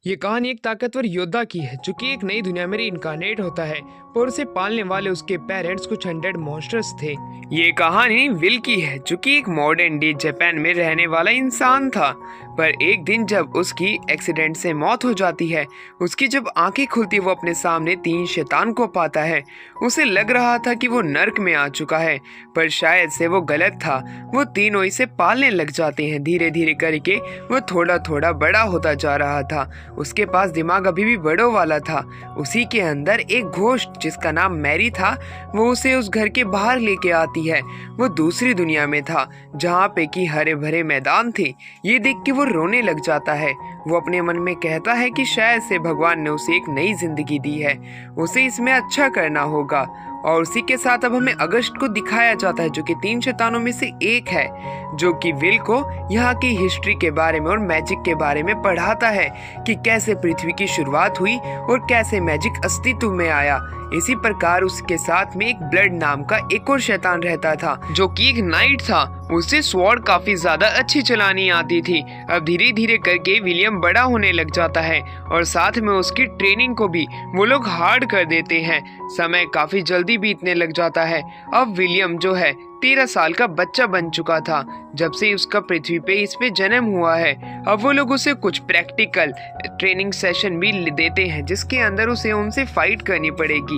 ये कहानी एक ताकतवर योद्धा की है जो कि एक नई दुनिया में इनकारनेट होता है और उसे पालने वाले उसके पेरेंट्स कुछ 100 मॉन्स्टर्स थे। ये कहानी विल की है जो कि एक मॉडर्न डे जापान में रहने वाला इंसान था। पर एक दिन जब उसकी एक्सीडेंट से मौत हो जाती है, उसकी जब आंखें खुलती वो अपने सामने 3 शैतान को पाता है। उसे लग रहा था कि वो नर्क में आ चुका है, पर शायद से वो गलत था। वो तीनों इसे पालने लग जाते हैं। धीरे धीरे करके वो थोड़ा थोड़ा बड़ा होता जा रहा था। उसके पास दिमाग अभी भी बड़ों वाला था। उसी के अंदर एक घोस्ट जिसका नाम मैरी था, वो उसे उस घर के बाहर लेके आती है। वो दूसरी दुनिया में था जहाँ पे कि हरे भरे मैदान थे। ये देख के वो रोने लग जाता है। वो अपने मन में कहता है कि शायद से भगवान ने उसे एक नई जिंदगी दी है, उसे इसमें अच्छा करना होगा। और उसी के साथ अब हमें अगस्त को दिखाया जाता है जो कि 3 शैतानों में से एक है, जो कि विल को यहाँ की हिस्ट्री के बारे में और मैजिक के बारे में पढ़ाता है कि कैसे पृथ्वी की शुरुआत हुई और कैसे मैजिक अस्तित्व में आया। इसी प्रकार उसके साथ में एक ब्लड नाम का एक और शैतान रहता था जो कि एक नाइट था। उसे स्वॉर्ड काफी ज्यादा अच्छी चलानी आती थी। अब धीरे धीरे करके विलियम बड़ा होने लग जाता है और साथ में उसकी ट्रेनिंग को भी वो लोग हार्ड कर देते हैं। समय काफी जल्दी बीतने लग जाता है। अब विलियम जो है 13 साल का बच्चा बन चुका था जब से उसका पृथ्वी पे इस पे जन्म हुआ है। अब वो लोग उसे कुछ प्रैक्टिकल ट्रेनिंग सेशन भी देते हैं जिसके अंदर उसे उनसे फाइट करनी पड़ेगी।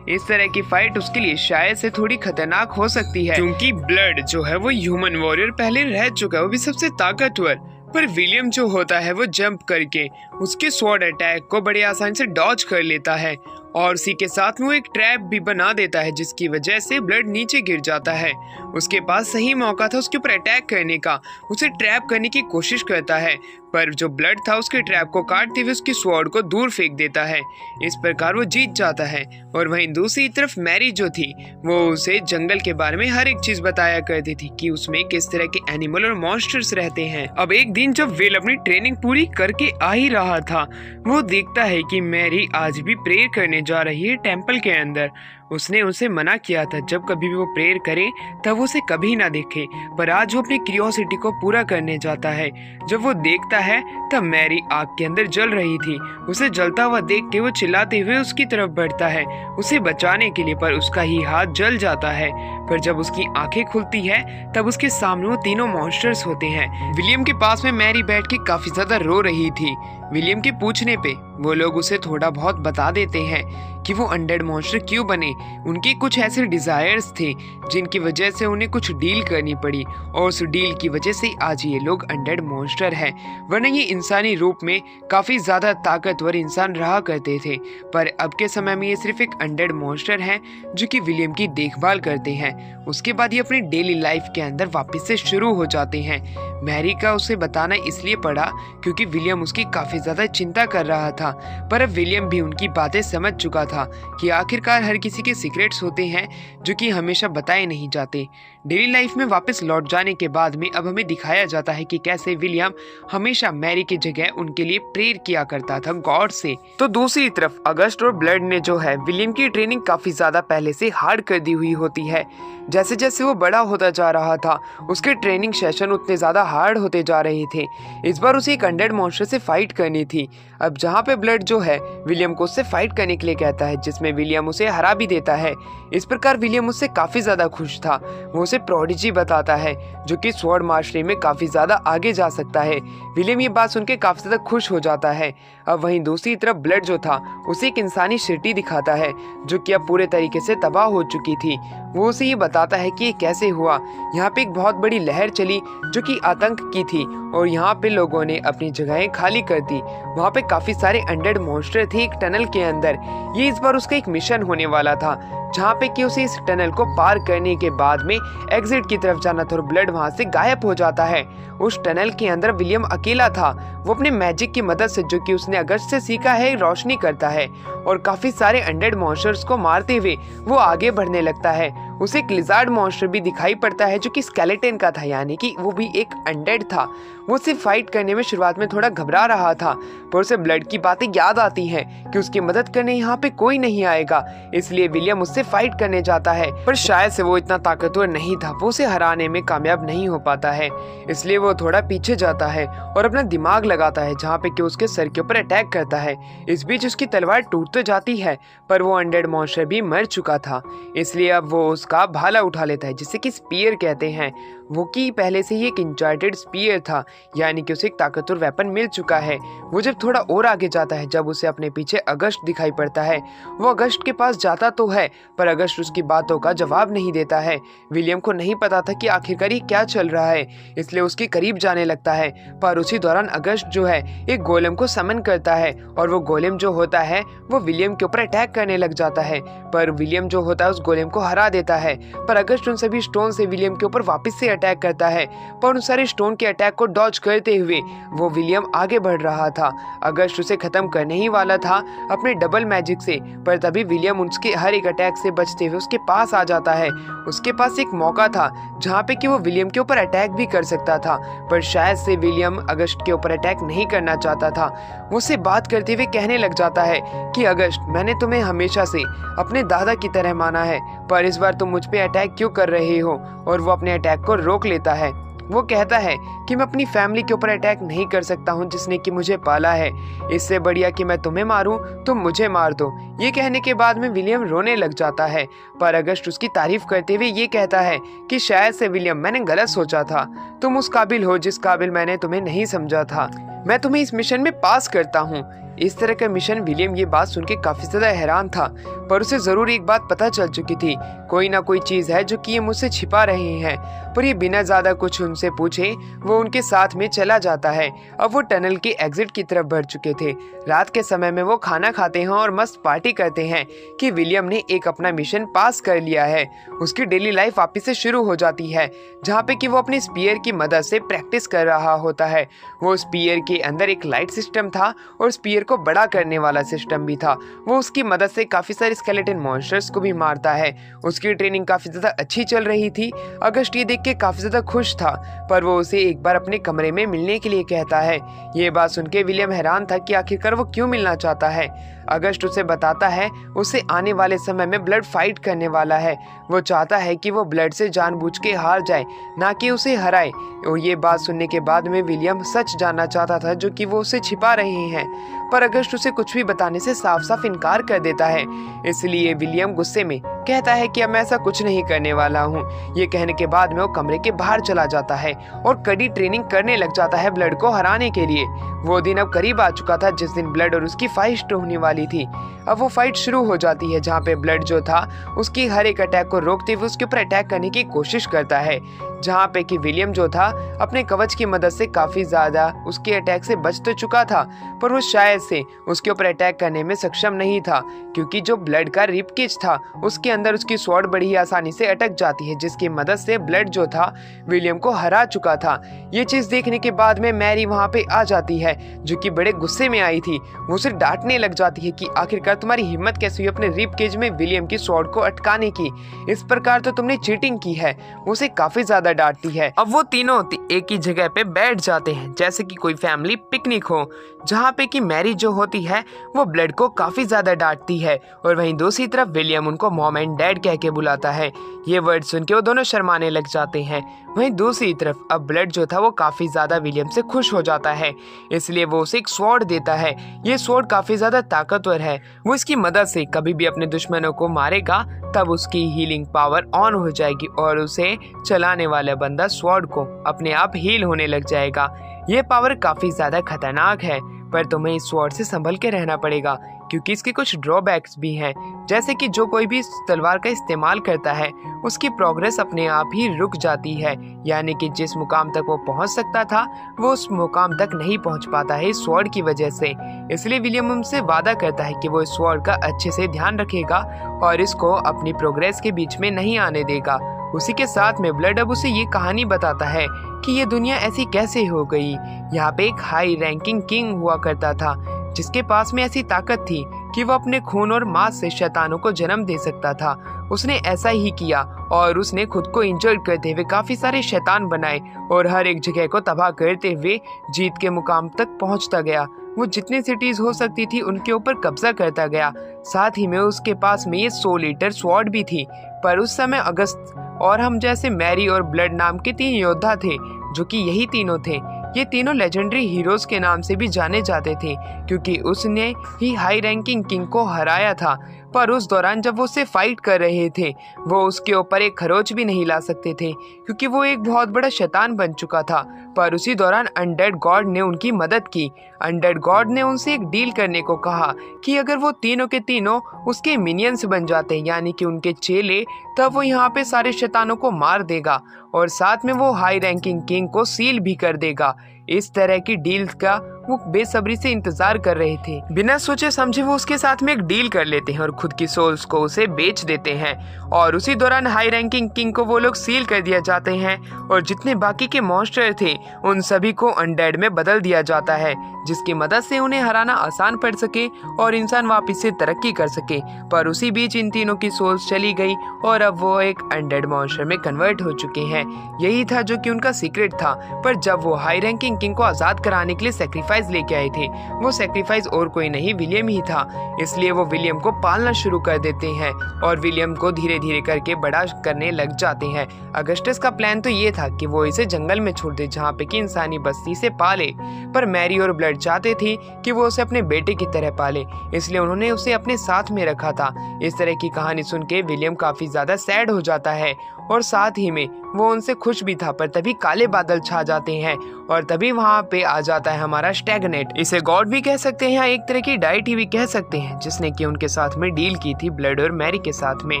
इस तरह की फाइट उसके लिए शायद से थोड़ी खतरनाक हो सकती है क्योंकि ब्लड जो है वो ह्यूमन वॉरियर पहले रह चुका है, वो भी सबसे ताकतवर। पर विलियम जो होता है वो जंप करके उसके स्वॉर्ड अटैक को बड़े आसानी से डॉज कर लेता है और उसी के साथ में वो एक ट्रैप भी बना देता है जिसकी वजह से ब्लड नीचे गिर जाता है। उसके पास सही मौका था उसके ऊपर अटैक करने का। उसे ट्रैप करने की कोशिश करता है पर जो ब्लड था उसके ट्रैप को काटते हुए उसकी स्वॉर्ड को दूर फेंक देता है। इस प्रकार वो जीत जाता है। और वहीं दूसरी तरफ मैरी जो थी वो उसे जंगल के बारे में हर एक चीज बताया करती थी कि उसमें किस तरह के एनिमल और मॉन्स्टर्स रहते हैं। अब एक दिन जब विल अपनी ट्रेनिंग पूरी करके आ ही रहा था, वो देखता है कि मैरी आज भी प्रेयर करने जा रही है टेंपल के अंदर। उसने उसे मना किया था जब कभी भी वो प्रेयर करे तब उसे कभी ना देखे, पर आज वो अपनी क्यूरियोसिटी को पूरा करने जाता है। जब वो देखता है तब मैरी आग के अंदर जल रही थी। उसे जलता हुआ देख के वो चिल्लाते हुए उसकी तरफ बढ़ता है उसे बचाने के लिए, पर उसका ही हाथ जल जाता है। पर जब उसकी आंखें खुलती है तब उसके सामने वो तीनों मॉन्स्टर्स होते हैं। विलियम के पास में मैरी बैठ के काफी ज्यादा रो रही थी। विलियम के पूछने पे वो लोग उसे थोड़ा बहुत बता देते हैं कि वो अनडेड मॉन्स्टर क्यों बने। उनके कुछ ऐसे डिजायर्स थे जिनकी वजह से उन्हें कुछ डील करनी पड़ी और उस डील की वजह से आज ये लोग अनडेड मॉन्स्टर हैं। वरना ये इंसानी रूप में काफी ज्यादा ताकतवर इंसान रहा करते थे, पर अब के समय में ये सिर्फ एक अनडेड मॉन्स्टर हैं जो कि विलियम की देखभाल करते हैं। उसके बाद ये अपनी डेली लाइफ के अंदर वापस से शुरू हो जाते हैं। मैरी का उसे बताना इसलिए पड़ा क्योंकि विलियम उसकी काफी ज्यादा चिंता कर रहा था, पर अब विलियम भी उनकी बातें समझ चुका था कि आखिरकार हर किसी के सीक्रेट्स होते हैं जो कि हमेशा बताए नहीं जाते। डेली लाइफ में वापस लौट जाने के बाद में अब हमें दिखाया जाता है कि कैसे विलियम हमेशा मैरी की जगह उनके लिए प्रेयर किया करता था गॉड से। तो दूसरी तरफ अगस्त और ब्लड ने जो है विलियम की ट्रेनिंग काफी ज्यादा पहले से हार्ड कर दी हुई होती है। जैसे जैसे वो बड़ा होता जा रहा था उसके ट्रेनिंग सेशन उतने ज्यादा हार्ड होते जा रहे थे। इस बार उसे एक अनडेड मॉन्स्टर से फाइट करनी थी। अब जहाँ पे ब्लड जो है विलियम को उससे फाइट करने के लिए कहता है जिसमें विलियम उसे हरा भी देता है। इस प्रकार विलियम उससे काफी ज्यादा खुश था। वो उसे प्रोडिजी बताता है जो कि स्वॉर्ड मास्टरी में काफी ज्यादा आगे जा सकता है। विलियम ये बात सुन के काफी ज्यादा खुश हो जाता है। अब वहीं दूसरी तरफ ब्लड जो था उसे एक इंसानी सिटी दिखाता है जो कि अब पूरे तरीके से तबाह हो चुकी थी। वो उसे ये बताता है कि ये कैसे हुआ। यहाँ पे एक बहुत बड़ी लहर चली जो कि आतंक की थी और यहाँ पे लोगों ने अपनी जगहें खाली कर दी। वहाँ पे काफी सारे अनडेड मॉन्स्टर थे एक टनल के अंदर। ये इस बार उसका एक मिशन होने वाला था जहाँ पे कि उसे इस टनल को पार करने के बाद में एग्जिट की तरफ जाना था और ब्लड वहाँ से गायब हो जाता है। उस टनल के अंदर विलियम अकेला था। वो अपने मैजिक की मदद से जो कि उसने अगस्त से सीखा है रोशनी करता है और काफी सारे अनडेड मॉन्स्टर्स को मारते हुए वो आगे बढ़ने लगता है। उसे एक लिजार्ड मॉन्स्टर भी दिखाई पड़ता है जो कि स्केलेटन का था, यानी कि वो भी एक अनडेड था। वो उससे फाइट करने में शुरुआत में थोड़ा घबरा रहा था, पर उसे ब्लड की बातें याद आती हैं कि उसकी मदद करने यहाँ पे कोई नहीं आएगा, इसलिए विलियम उससे फाइट करने जाता है। पर शायद से वो इतना ताकतवर नहीं था, वो उसे हराने में कामयाब नहीं हो पाता है, इसलिए वो थोड़ा पीछे जाता है और अपना दिमाग लगाता है जहाँ पे कि उसके सर के ऊपर अटैक करता है। इस बीच उसकी तलवार टूट तो जाती है, पर वो अनडेड मॉन्स्टर भी मर चुका था, इसलिए अब वो उसका भाला उठा लेता है जिसे कि स्पीयर कहते हैं। वो कि पहले से ही एक इंचार्टेड स्पीयर था, यानी कि उसे एक ताकतवर वेपन मिल चुका है। वो जब थोड़ा और आगे जाता है, जब उसे अपने पीछे अगस्ट दिखाई पड़ता है। वो अगस्ट के पास जाता तो है, पर अगस्ट उसकी बातों का जवाब नहीं देता है। विलियम को नहीं पता था कि आखिरकार ये क्या चल रहा है, इसलिए उसके करीब जाने लगता है। पर उसी दौरान अगस्ट जो है एक गोलेम को समन करता है, और वो गोलेम जो होता है वो विलियम के ऊपर अटैक करने लग जाता है। पर विलियम जो होता है उस गोलेम को हरा देता है, पर अगस्ट उन सभी स्टोन से विलियम के ऊपर वापस से अटैक करता है। पर उन सारे स्टोन के अटैक को डॉज करते हुए वो विलियम आगे बढ़ रहा था। अगस्ट उसे खत्म करने ही वाला था अपने डबल मैजिक से, पर तभी विलियम उसके हर एक अटैक से बचते हुए उसके पास आ जाता है। उसके पास एक मौका था जहाँ पे कि वो विलियम के ऊपर अटैक भी कर सकता था, पर शायद से विलियम अगस्ट के ऊपर अटैक नहीं करना चाहता था। वो उससे बात करते हुए कहने लग जाता है कि अगस्ट, मैंने तुम्हें हमेशा से अपने दादा की तरह माना है, पर इस बार तुम मुझ पे अटैक क्यों कर रहे हो? और वो अपने अटैक को रोक लेता है। वो कहता है कि मैं अपनी फैमिली के ऊपर अटैक नहीं कर सकता हूँ जिसने कि मुझे पाला है, इससे बढ़िया कि मैं तुम्हें मारूं, तुम मुझे मार दो। ये कहने के बाद में विलियम रोने लग जाता है, पर अगस्ट उसकी तारीफ करते हुए ये कहता है कि शायद से विलियम, मैंने गलत सोचा था, तुम उस काबिल हो जिस काबिल मैंने तुम्हें नहीं समझा था। मैं तुम्हें इस मिशन में पास करता हूँ। इस तरह का मिशन। विलियम ये बात सुन के काफी ज्यादा हैरान था, पर उसे जरूर एक बात पता चल चुकी थी, कोई ना कोई चीज है जो कि ये मुझसे छिपा रहे हैं। पर ये बिना ज्यादा कुछ उनसे पूछे वो उनके साथ में चला जाता है। अब वो टनल के एग्जिट की तरफ बढ़ चुके थे। रात के समय में वो खाना खाते हैं और मस्त पार्टी करते हैं कि विलियम ने एक अपना मिशन पास कर लिया है। उसकी डेली लाइफ वापिस से शुरू हो जाती है, जहाँ पे कि वो अपने स्पीयर की मदद से प्रैक्टिस कर रहा होता है। वो स्पीयर के अंदर एक लाइट सिस्टम था और स्पीयर को बड़ा करने वाला सिस्टम भी था। वो उसकी मदद से काफी सारे स्केलेटन मॉन्स्टर्स को भी मारता है। उसकी ट्रेनिंग काफी ज्यादा अच्छी चल रही थी। अगस्ट ये देख के काफी ज्यादा खुश था, पर वो उसे एक बार अपने कमरे में मिलने के लिए कहता है। ये बात सुन के विलियम हैरान था कि आखिरकार वो क्यों मिलना चाहता है। अगस्ट उसे बताता है उसे आने वाले समय में ब्लड फाइट करने वाला है। वो चाहता है कि वो ब्लड से जानबूझ के हार जाए, ना कि उसे हराए। और ये बात सुनने के बाद में विलियम सच जानना चाहता था जो कि वो उसे छिपा रहे हैं, पर अगस्ट उसे कुछ भी बताने से साफ साफ इनकार कर देता है। इसलिए विलियम गुस्से में कहता है कि अब मैं ऐसा कुछ नहीं करने वाला हूँ। ये कहने के बाद में वो कमरे के बाहर चला जाता है और कड़ी ट्रेनिंग करने लग जाता है ब्लड को हराने के लिए। वो दिन अब करीब आ चुका था जिस दिन ब्लड और उसकी फाइट होने वाली थी। अब वो फाइट शुरू हो जाती है, जहाँ पे ब्लड जो था उसकी हर एक अटैक को रोकते हुए उसके ऊपर अटैक करने की कोशिश करता है, जहाँ पे कि विलियम जो था अपने कवच की मदद से काफी ज्यादा उसके अटैक से बच तो चुका था, पर वो शायद से उसके ऊपर अटैक करने में सक्षम नहीं था, क्योंकि जो ब्लड का रिब केज था उसके अंदर उसकी स्वॉर्ड बड़ी आसानी से अटक जाती है, जिसकी मदद से ब्लड जो था विलियम को हरा चुका था। ये चीज देखने के बाद में मैरी वहाँ पे आ जाती है, जो कि बड़े गुस्से में आई थी। वो उसे डांटने लग जाती है कि आखिरकार तुम्हारी हिम्मत कैसे हुई अपने रिब केज में विलियम की स्वॉर्ड को अटकाने की, इस प्रकार तो तुमने चीटिंग की है। वो उसे काफी ज्यादा डांटती है। अब वो तीनों एक ही जगह पे बैठ जाते हैं जैसे कि कोई फैमिली पिकनिक हो, जहाँ पे कि मैरी जो होती है वो ब्लड को काफी ज्यादा डांटती है, और वहीं दूसरी तरफ विलियम उनको मॉम एंड डैड कह के बुलाता है। ये वर्ड सुन के वो दोनों शर्माने लग जाते हैं। वहीं दूसरी तरफ अब ब्लड जो था वो काफी ज्यादा विलियम से खुश हो जाता है, इसलिए वो उसे एक स्वॉर्ड देता है। ये स्वॉर्ड काफी ज्यादा ताकतवर है, वो इसकी मदद से कभी भी अपने दुश्मनों को मारेगा तब उसकी हीलिंग पावर ऑन हो जाएगी और उसे चलाने वाला बंदा स्वॉर्ड को अपने आप हील होने लग जाएगा। ये पावर काफी ज्यादा खतरनाक है, पर तुम्हें इस स्वॉर्ड से संभल के रहना पड़ेगा, क्योंकि इसके कुछ ड्रॉबैक्स भी हैं, जैसे कि जो कोई भी इस तलवार का इस्तेमाल करता है उसकी प्रोग्रेस अपने आप ही रुक जाती है, यानी कि जिस मुकाम तक वो पहुंच सकता था वो उस मुकाम तक नहीं पहुंच पाता है इस स्वॉर्ड की वजह से। इसलिए विलियम उनसे वादा करता है कि वो इस स्वॉर्ड का अच्छे से ध्यान रखेगा और इसको अपनी प्रोग्रेस के बीच में नहीं आने देगा। उसी के साथ में ब्लड अब उसे ये कहानी बताता है कि ये दुनिया ऐसी कैसे हो गई। यहाँ पे एक हाई रैंकिंग किंग हुआ करता था जिसके पास में ऐसी ताकत थी कि वो अपने खून और मांस से शैतानों को जन्म दे सकता था। उसने ऐसा ही किया और उसने खुद को इंजर्ड करते हुए काफी सारे शैतान बनाए और हर एक जगह को तबाह करते हुए जीत के मुकाम तक पहुंचता गया। वो जितनी सिटीज हो सकती थी उनके ऊपर कब्जा करता गया। साथ ही में उसके पास में ये 100 लीटर स्वॉर्ड भी थी। पर उस समय अगस्त और हम जैसे मैरी और ब्लड नाम के 3 योद्धा थे, जो कि यही तीनों थे। ये तीनों लेजेंडरी हीरोज के नाम से भी जाने जाते थे, क्योंकि उसने ही हाई रैंकिंग किंग को हराया था। पर उस दौरान जब वो उससे फाइट कर रहे थे, वो उसके ऊपर एक खरोच भी नहीं ला सकते थे, क्योंकि वो एक बहुत बड़ा शैतान बन चुका था। पर उसी दौरान अनडेड गॉड ने उनकी मदद की। अनडेड गॉड ने उनसे एक डील करने को कहा कि अगर वो तीनों के तीनों उसके मिनियंस बन जाते, यानी कि उनके चेले, तब वो यहाँ पे सारे शैतानों को मार देगा और साथ में वो हाई रैंकिंग किंग को सील भी कर देगा। इस तरह की डील का वो बेसब्री से इंतजार कर रहे थे। बिना सोचे समझे वो उसके साथ में एक डील कर लेते हैं और खुद की सोल्स को उसे बेच देते हैं। और उसी दौरान हाई रैंकिंग किंग को वो लोग सील कर दिया जाते हैं और जितने बाकी के मॉन्स्टर थे उन सभी को अनडेड में बदल दिया जाता है, जिसकी मदद से उन्हें हराना आसान पड़ सके और इंसान वापस से तरक्की कर सके। पर उसी बीच इन तीनों की सोल्स चली गई और अब वो एक अनडेड मॉन्स्टर में कन्वर्ट हो चुके हैं। यही था जो कि उनका सीक्रेट था। पर जब वो हाई रैंकिंग किंग को आजाद कराने के लिए सेक्रीफाइस लेके आए थे, वो सेक्रीफाइस और कोई नहीं विलियम ही था। इसलिए वो विलियम को पालना शुरू कर देते हैं और विलियम को धीरे धीरे करके बड़ा करने लग जाते हैं। अगस्टस का प्लान तो ये था कि वो इसे जंगल में छोड़ दे, जहाँ पे कि इंसानी बस्ती से पाले। पर मैरी और ब्लड चाहते थे कि वो उसे अपने बेटे की तरह पाले, इसलिए उन्होंने उसे अपने साथ में रखा था। इस तरह की कहानी सुन के विलियम काफी ज्यादा सैड हो जाता है और साथ ही में वो उनसे खुश भी था। पर तभी काले बादल छा जाते हैं और तभी वहाँ पे आ जाता है हमारा स्टैगनेट। इसे गॉड भी कह सकते हैं या एक तरह की डाइटी भी कह सकते हैं, जिसने कि उनके साथ में डील की थी ब्लड और मैरी के साथ में,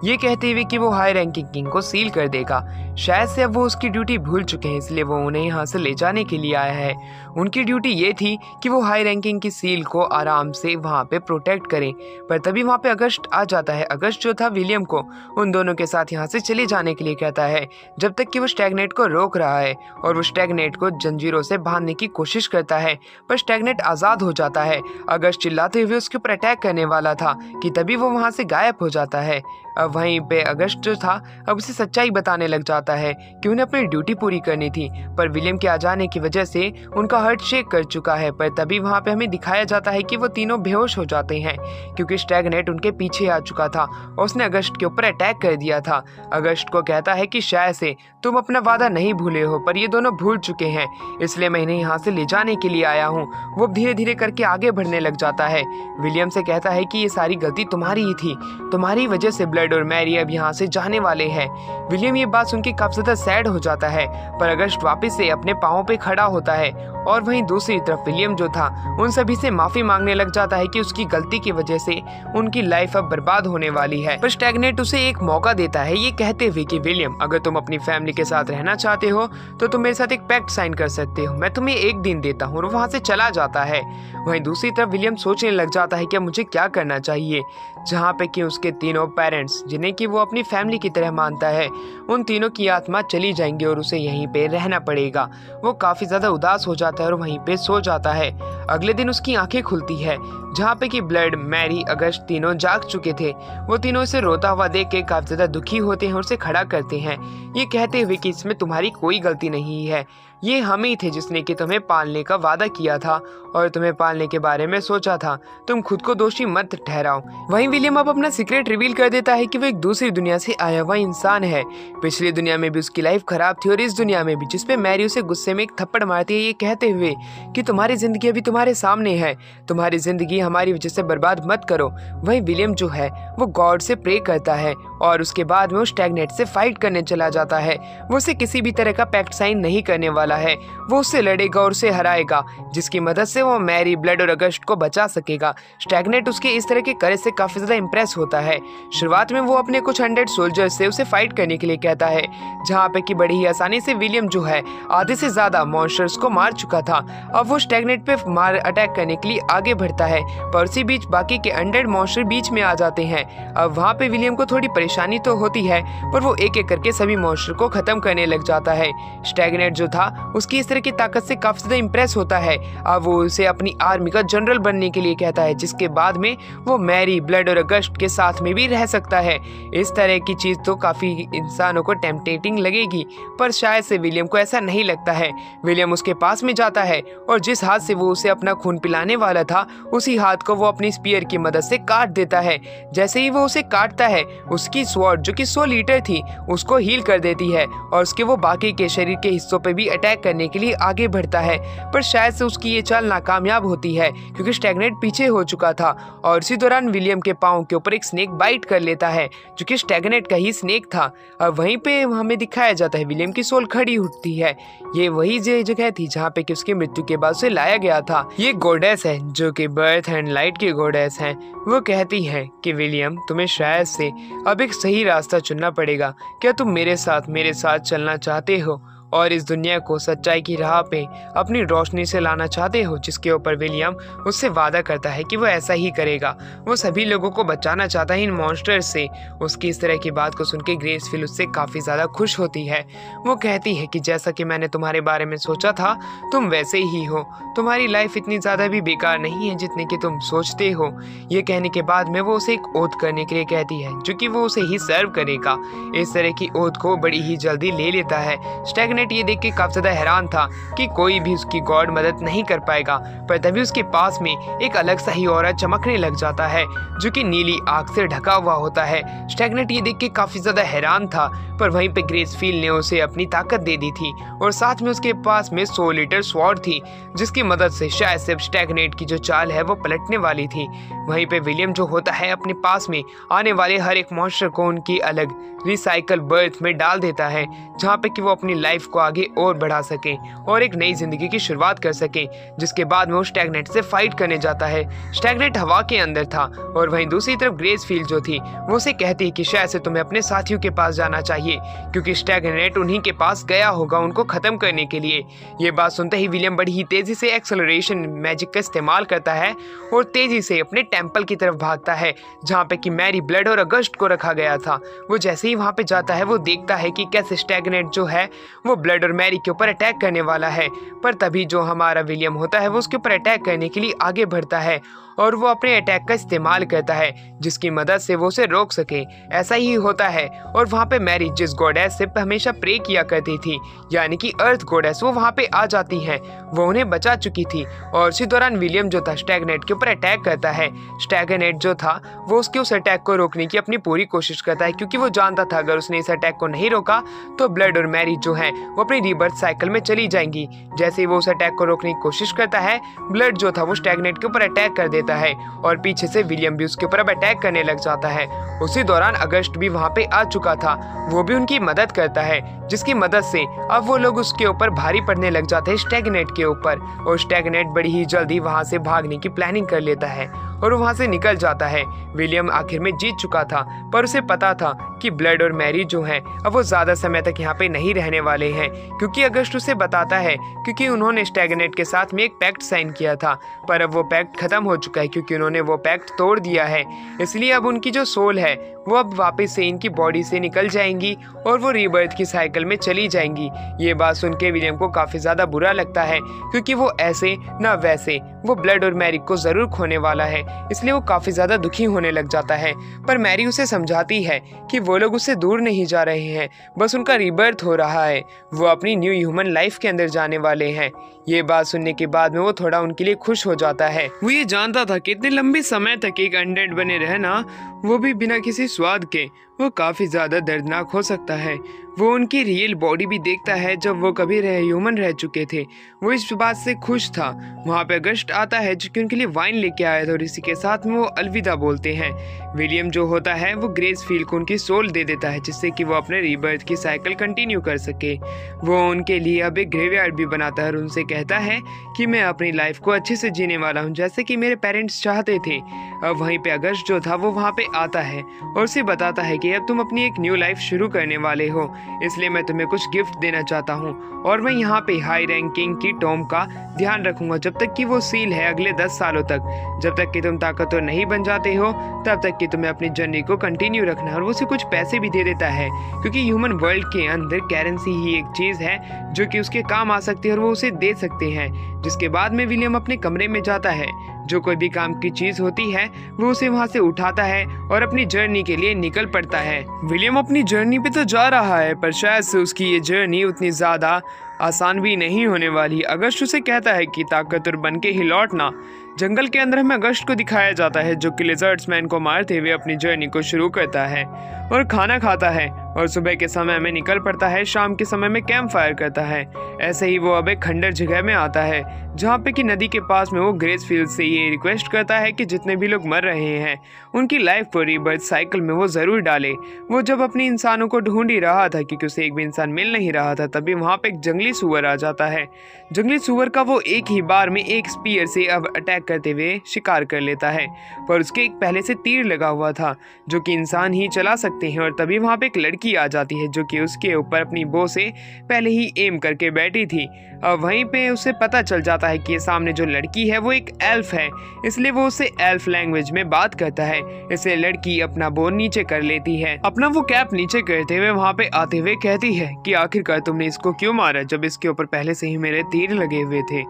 ये कहते हुए कि वो हाई रैंकिंग किंग को सील कर देगा। शायद से अब वो उसकी ड्यूटी भूल चुके हैं, इसलिए वो उन्हें यहाँ से ले जाने के लिए आया है। उनकी ड्यूटी ये थी कि वो हाई रैंकिंग की सील को आराम से वहाँ पे प्रोटेक्ट करें। पर तभी वहाँ पे अगस्ट आ जाता है। अगस्ट जो था विलियम को उन दोनों के साथ यहाँ से चले जाने के लिए कहता है, जब तक कि वो स्टैगनेट को रोक रहा है। और वो स्टैगनेट को जंजीरों से बांधने की कोशिश करता है, पर स्टैगनेट आजाद हो जाता है। अगस्ट चिल्लाते हुए उसके ऊपर अटैक करने वाला था कि तभी वो वहाँ से गायब हो जाता है। अब वहीं पे अगस्ट जो था अब उसे सच्चाई बताने लग जाता है कि उन्हें अपनी ड्यूटी पूरी करनी थी, पर विलियम के आ जाने की वजह से उनका हार्ट शेक कर चुका है। पर तभी वहाँ पे हमें दिखाया जाता है कि वो तीनों बेहोश हो जाते हैं, क्योंकि स्टैगनेट उनके पीछे आ चुका था और उसने अगस्ट के ऊपर अटैक कर दिया था। अगस्ट को कहता है कि शायद से तुम अपना वादा नहीं भूले हो, पर ये दोनों भूल चुके हैं, इसलिए मैं इन्हें यहाँ से ले जाने के लिए आया हूँ। वो धीरे धीरे करके आगे बढ़ने लग जाता है। विलियम से कहता है कि ये सारी गलती तुम्हारी ही थी, तुम्हारी वजह से ब्लड और मैरी अब यहाँ से जाने वाले हैं। विलियम ये बात सुन के काफी ज्यादा सैड हो जाता है, पर अगस्ट वापस से अपने पाँव पे खड़ा होता है। और वहीं दूसरी तरफ विलियम जो था उन सभी से माफी मांगने लग जाता है कि उसकी गलती की वजह से उनकी लाइफ अब बर्बाद होने वाली है। पर स्टैगनेट उसे एक मौका देता है, ये कहते हुए कि विलियम, अगर तुम अपनी फैमिली के साथ रहना चाहते हो तो तुम मेरे साथ एक पैक्ट साइन कर सकते हो, मैं तुम्हें 1 दिन देता हूँ। और वहाँ से चला जाता है। वहीं दूसरी तरफ विलियम सोचने लग जाता है कि मुझे क्या करना चाहिए, जहाँ पे कि उसके तीनों पेरेंट्स, जिन्हें कि वो अपनी फैमिली की तरह मानता है, उन तीनों की आत्मा चली जाएंगी और उसे यहीं पे रहना पड़ेगा। वो काफी ज्यादा उदास हो जाता है और वहीं पे सो जाता है। अगले दिन उसकी आंखें खुलती है, जहाँ पे कि ब्लड, मैरी, अगस्ट तीनों जाग चुके थे। वो तीनों इसे रोता हुआ देख के काफी ज्यादा दुखी होते हैं और उसे खड़ा करते हैं, ये कहते हुए कि इसमें तुम्हारी कोई गलती नहीं है, ये हम ही थे जिसने कि तुम्हें पालने का वादा किया था और तुम्हें पालने के बारे में सोचा था, तुम खुद को दोषी मत ठहराओ। वहीं विलियम अब अपना सीक्रेट रिवील कर देता है कि वो एक दूसरी दुनिया से आया हुआ इंसान है। पिछली दुनिया में भी उसकी लाइफ खराब थी और इस दुनिया में भी, जिसपे मैरी उसे गुस्से में एक थप्पड़ मारती है, ये कहते हुए कि तुम्हारी जिंदगी अभी तुम्हारे सामने है, तुम्हारी जिंदगी हमारी वजह से बर्बाद मत करो। वहीं विलियम जो है वो गॉड से प्रे करता है और उसके बाद में वो स्टैगनेट से फाइट करने चला जाता है। वो उसे किसी भी तरह का पैक्ट साइन नहीं करने वाला है, वो उससे लड़ेगा और उसे हराएगा, जिसकी मदद से वो मैरी, ब्लड और अगस्ट को बचा सकेगा। स्टैगनेट उसके इस तरह के करेज से काफी ज्यादा इंप्रेस होता है। शुरुआत में वो अपने कुछ 100 सोल्जर्स से उसे फाइट करने के लिए कहता है, जहाँ पे कि बड़ी ही आसानी से विलियम जो है आधे से ज्यादा मॉन्स्टर्स को मार चुका था। अब वो स्टैगनेट पे मार अटैक करने के लिए आगे बढ़ता है, पर उसी बीच बाकी के 100 मॉन्स्टर बीच में आ जाते हैं। अब वहाँ पे विलियम को थोड़ी परेशानी तो होती है, पर वो एक एक करके सभी मॉन्स्टर को खत्म करने लग जाता है। स्टैगनेट जो था उसकी इस तरह की ताकत से काफी ज्यादा इम्प्रेस होता है। अब वो उसे अपनी आर्मी का जनरल बनने के लिए कहता है, जिसके बाद में वो मैरी, ब्लड और अगस्ट के साथ में भी रह सकता है। इस तरह की चीज तो काफी इंसानों को टेम्पटेटिंग लगेगी, पर शायद से विलियम को ऐसा नहीं लगता है। विलियम उसके पास में जाता है और जिस हाथ से वो उसे अपना खून पिलाने वाला था, उसी हाथ को वो अपनी स्पीयर की मदद से काट देता है। जैसे ही वो उसे काटता है, उसकी स्वॉर्ड जो कि 100 लीटर थी, उसको हील कर देती है और उसके वो बाकी के शरीर के हिस्सों पे भी अटैक करने के लिए आगे बढ़ता है। पर शायद से उसकी ये चाल नाकामयाब होती है, क्योंकि स्टैग्नेट पीछे हो चुका था और इसी दौरान विलियम के पाँव के ऊपर एक स्नेक बाइट कर लेता है, जो कि स्टैग्नेट का ही स्नेक था। अब वहीं पे हमें दिखाया जाता है विलियम की सोल खड़ी उठती है। ये वही जगह थी जहाँ पे कि उसकी मृत्यु के बाद उसे लाया गया था। ये गॉडेस है जो कि बर्थ एंड लाइट की गॉडेस है। वो कहती है कि विलियम, तुम्हें शायद से अब एक सही रास्ता चुनना पड़ेगा। क्या तुम मेरे साथ चलना चाहते हो और इस दुनिया को सच्चाई की राह पे अपनी रोशनी से लाना चाहते हो? जिसके ऊपर विलियम उससे वादा करता है कि वो ऐसा ही करेगा। वो सभी लोगों को बचाना चाहता है इन मॉन्स्टर्स से। उसकी इस तरह की बात को सुन के ग्रेसफिल उससे काफ़ी ज़्यादा खुश होती है। वो कहती है कि जैसा कि मैंने तुम्हारे बारे में सोचा था, तुम वैसे ही हो। तुम्हारी लाइफ इतनी ज़्यादा भी बेकार नहीं है जितनी कि तुम सोचते हो। ये कहने के बाद में वो उसे एक ओथ करने के लिए कहती है, जो कि वो उसे ही सर्व करेगा। इस तरह की ओथ को बड़ी ही जल्दी ले लेता है। स्टैग्नेट ये देख के काफी ज्यादा हैरान था कि कोई भी उसकी गॉड मदद नहीं कर पाएगा, पर तभी उसके पास में एक अलग सा ही ऑरा चमकने लग जाता है, जो कि नीली आग से ढका हुआ होता है। स्टैग्नेट ये देख के काफी ज्यादा हैरान था, पर वहीं पे ग्रेसफील्ड ने उसे अपनी ताकत दे दी थी और साथ में उसके पास में 100 लीटर स्वॉर्ड थी, जिसकी मदद से शायद से स्टैग्नेट की जो चाल है वो पलटने वाली थी। वहीं पे विलियम जो होता है अपने पास में आने वाले हर एक मॉन्स्टर को उनकी अलग रिसाइकल बर्थ में डाल देता है, जहाँ पे कि वो अपनी लाइफ को आगे और बढ़ा सके और एक नई जिंदगी की शुरुआत कर सके। जिसके बाद में वो स्टैग्नेट से फाइट करने जाता है। स्टैग्नेट हवा के अंदर था और वहीं दूसरी तरफ ग्रेसफील्ड जो थी वो उसे कहती है कि शायद से तुम्हें अपने साथियों के पास जाना चाहिए, क्योंकि स्टैग्नेट उन्हीं के पास गया होगा उनको खत्म करने के लिए। ये बात सुनते ही विलियम बड़ी ही तेजी से एक्सेलरेशन मैजिक का इस्तेमाल करता है और तेजी से अपने टेम्पल की तरफ भागता है, जहाँ पे कि मैरी, ब्लड और अगस्ट को रखा गया था। वो जैसे ही वहाँ पे जाता है, वो देखता है कि कैसे स्टैग्नेट जो है वो ब्लड और मैरी के ऊपर अटैक करने वाला है। पर तभी जो हमारा विलियम होता है वो उसके ऊपर अटैक करने के लिए आगे बढ़ता है और वो अपने अटैक का इस्तेमाल करता है, जिसकी मदद से वो उसे रोक सके। ऐसा ही होता है और वहाँ पे मैरी, जिस गॉडेस से हमेशा प्रे किया करती थी, यानी कि अर्थ गॉडेस, वो वहाँ पे आ जाती हैं। वो उन्हें बचा चुकी थी और इसी दौरान विलियम जो था स्टैग्नेट के ऊपर अटैक करता है। स्टैग्नेट जो था वो उसके उस अटैक को रोकने की अपनी पूरी कोशिश करता है, क्योंकि वो जानता था अगर उसने इस अटैक को नहीं रोका तो ब्लड और मैरी जो है वो अपनी रीबर्थ साइकिल में चली जाएंगी। जैसे ही वो उस अटैक को रोकने की कोशिश करता है, ब्लड जो था वो स्टैग्नेट के ऊपर अटैक कर देता है और पीछे से विलियम भी उसके ऊपर अब अटैक करने लग जाता है। उसी दौरान अगस्ट भी वहाँ पे आ चुका था। वो भी उनकी मदद करता है, जिसकी मदद से अब वो लोग उसके ऊपर भारी पड़ने लग जाते हैं, स्टैग्नेट के ऊपर। और स्टैग्नेट बड़ी ही जल्दी वहाँ से भागने की प्लानिंग कर लेता है और वहाँ से निकल जाता है। विलियम आखिर में जीत चुका था, पर उसे पता था कि ब्लड और मैरी जो हैं अब वो ज़्यादा समय तक यहाँ पे नहीं रहने वाले हैं, क्योंकि अगस्ट उसे बताता है क्योंकि उन्होंने स्टैग्नेट के साथ में एक पैक्ट साइन किया था, पर अब वो पैक्ट खत्म हो चुका है क्योंकि उन्होंने वो पैक्ट तोड़ दिया है। इसलिए अब उनकी जो सोल है वो अब वापस से इनकी बॉडी से निकल जाएंगी और वो रीबर्थ की साइकिल में चली जाएंगी। ये बात सुन के विलियम को काफ़ी ज़्यादा बुरा लगता है, क्योंकि वो ऐसे ना वैसे वो ब्लड और मैरी को ज़रूर खोने वाला है, इसलिए वो काफ़ी ज़्यादा दुखी होने लग जाता है। पर मैरी उसे समझाती है कि वो लोग उससे दूर नहीं जा रहे हैं, बस उनका रीबर्थ हो रहा है, वो अपनी न्यू ह्यूमन लाइफ के अंदर जाने वाले हैं। ये बात सुनने के बाद में वो थोड़ा उनके लिए खुश हो जाता है। वो ये जानता था कि इतने लंबे समय तक एक अनडेड बने रहना, वो भी बिना किसी स्वाद के, वो काफ़ी ज़्यादा दर्दनाक हो सकता है। वो उनकी रियल बॉडी भी देखता है जब वो कभी ह्यूमन रह चुके थे। वो इस बात से खुश था। वहाँ पे अगस्ट आता है जो कि उनके लिए वाइन लेके आया था और इसी के साथ में वो अलविदा बोलते हैं। विलियम जो होता है वो ग्रेसफील्ड को उनकी सोल दे देता है, जिससे कि वो अपने रीबर्थ की साइकिल कंटिन्यू कर सके। वो उनके लिए अब एक ग्रेवयार्ड भी बनाता है और उनसे कहता है कि मैं अपनी लाइफ को अच्छे से जीने वाला हूँ, जैसे कि मेरे पेरेंट्स चाहते थे। अब वहीं पे अगस्ट जो था वो वहाँ पे आता है और उसे बताता है कि अब तुम अपनी एक न्यू लाइफ शुरू करने वाले हो। इसलिए मैं तुम्हें कुछ गिफ्ट देना चाहता हूँ और मैं यहाँ पे हाई रैंकिंग की टॉम का ध्यान रखूंगा जब तक कि वो सील है अगले 10 सालों तक। जब तक कि तुम ताकतवर नहीं बन जाते हो तब तक कि तुम्हें अपनी जर्नी को कंटिन्यू रखना है। और वो उसे कुछ पैसे भी दे देता है क्योंकि ह्यूमन वर्ल्ड के अंदर करेंसी ही एक चीज़ है जो कि उसके काम आ सकती है और वो उसे दे सकते हैं। जिसके बाद में विलियम अपने कमरे में जाता है, जो कोई भी काम की चीज होती है वो उसे वहां से उठाता है और अपनी जर्नी के लिए निकल पड़ता है। विलियम अपनी जर्नी पे तो जा रहा है पर शायद से उसकी ये जर्नी उतनी ज्यादा आसान भी नहीं होने वाली। अगस्ट उसे कहता है कि ताकतवर बन के ही लौटना। जंगल के अंदर हमें अगस्ट को दिखाया जाता है जो कि लिजर्ड्स मैन को मारते हुए अपनी जर्नी को शुरू करता है और खाना खाता है और सुबह के समय में निकल पड़ता है, शाम के समय में कैंप फायर करता है। ऐसे ही वो अब एक खंडर जगह में आता है जहाँ पे कि नदी के पास में वो ग्रेसफील्ड से ये रिक्वेस्ट करता है कि जितने भी लोग मर रहे हैं उनकी लाइफ को रीबर्थ साइकिल में वो जरूर डाले। वो जब अपने इंसानों को ढूंढ ही रहा था क्योंकि उसे एक भी इंसान मिल नहीं रहा था तभी वहाँ पे एक जंगली सुअर आ जाता है। जंगली सुअर का वो एक ही बार में एक स्पीयर से अब अटैक करते हुए शिकार कर लेता है पर उसके एक पहले से तीर लगा हुआ था जो कि इंसान ही चला सकते हैं। और तभी वहाँ पे एक लड़की आ जाती है जो कि उसके ऊपर अपनी बो से पहले ही एम करके बैठी थी। अब वहीं पे उसे पता चल जाता है कि ये सामने जो लड़की है वो एक एल्फ है, इसलिए वो उसे एल्फ लैंग्वेज में बात करता है। इसलिए लड़की अपना बो नीचे कर लेती है, अपना वो कैप नीचे करते हुए वहाँ पे आते हुए कहती है कि आखिरकार तुमने इसको क्यों मारा जब इसके ऊपर पहले से ही मेरे तीर लगे हुए थे।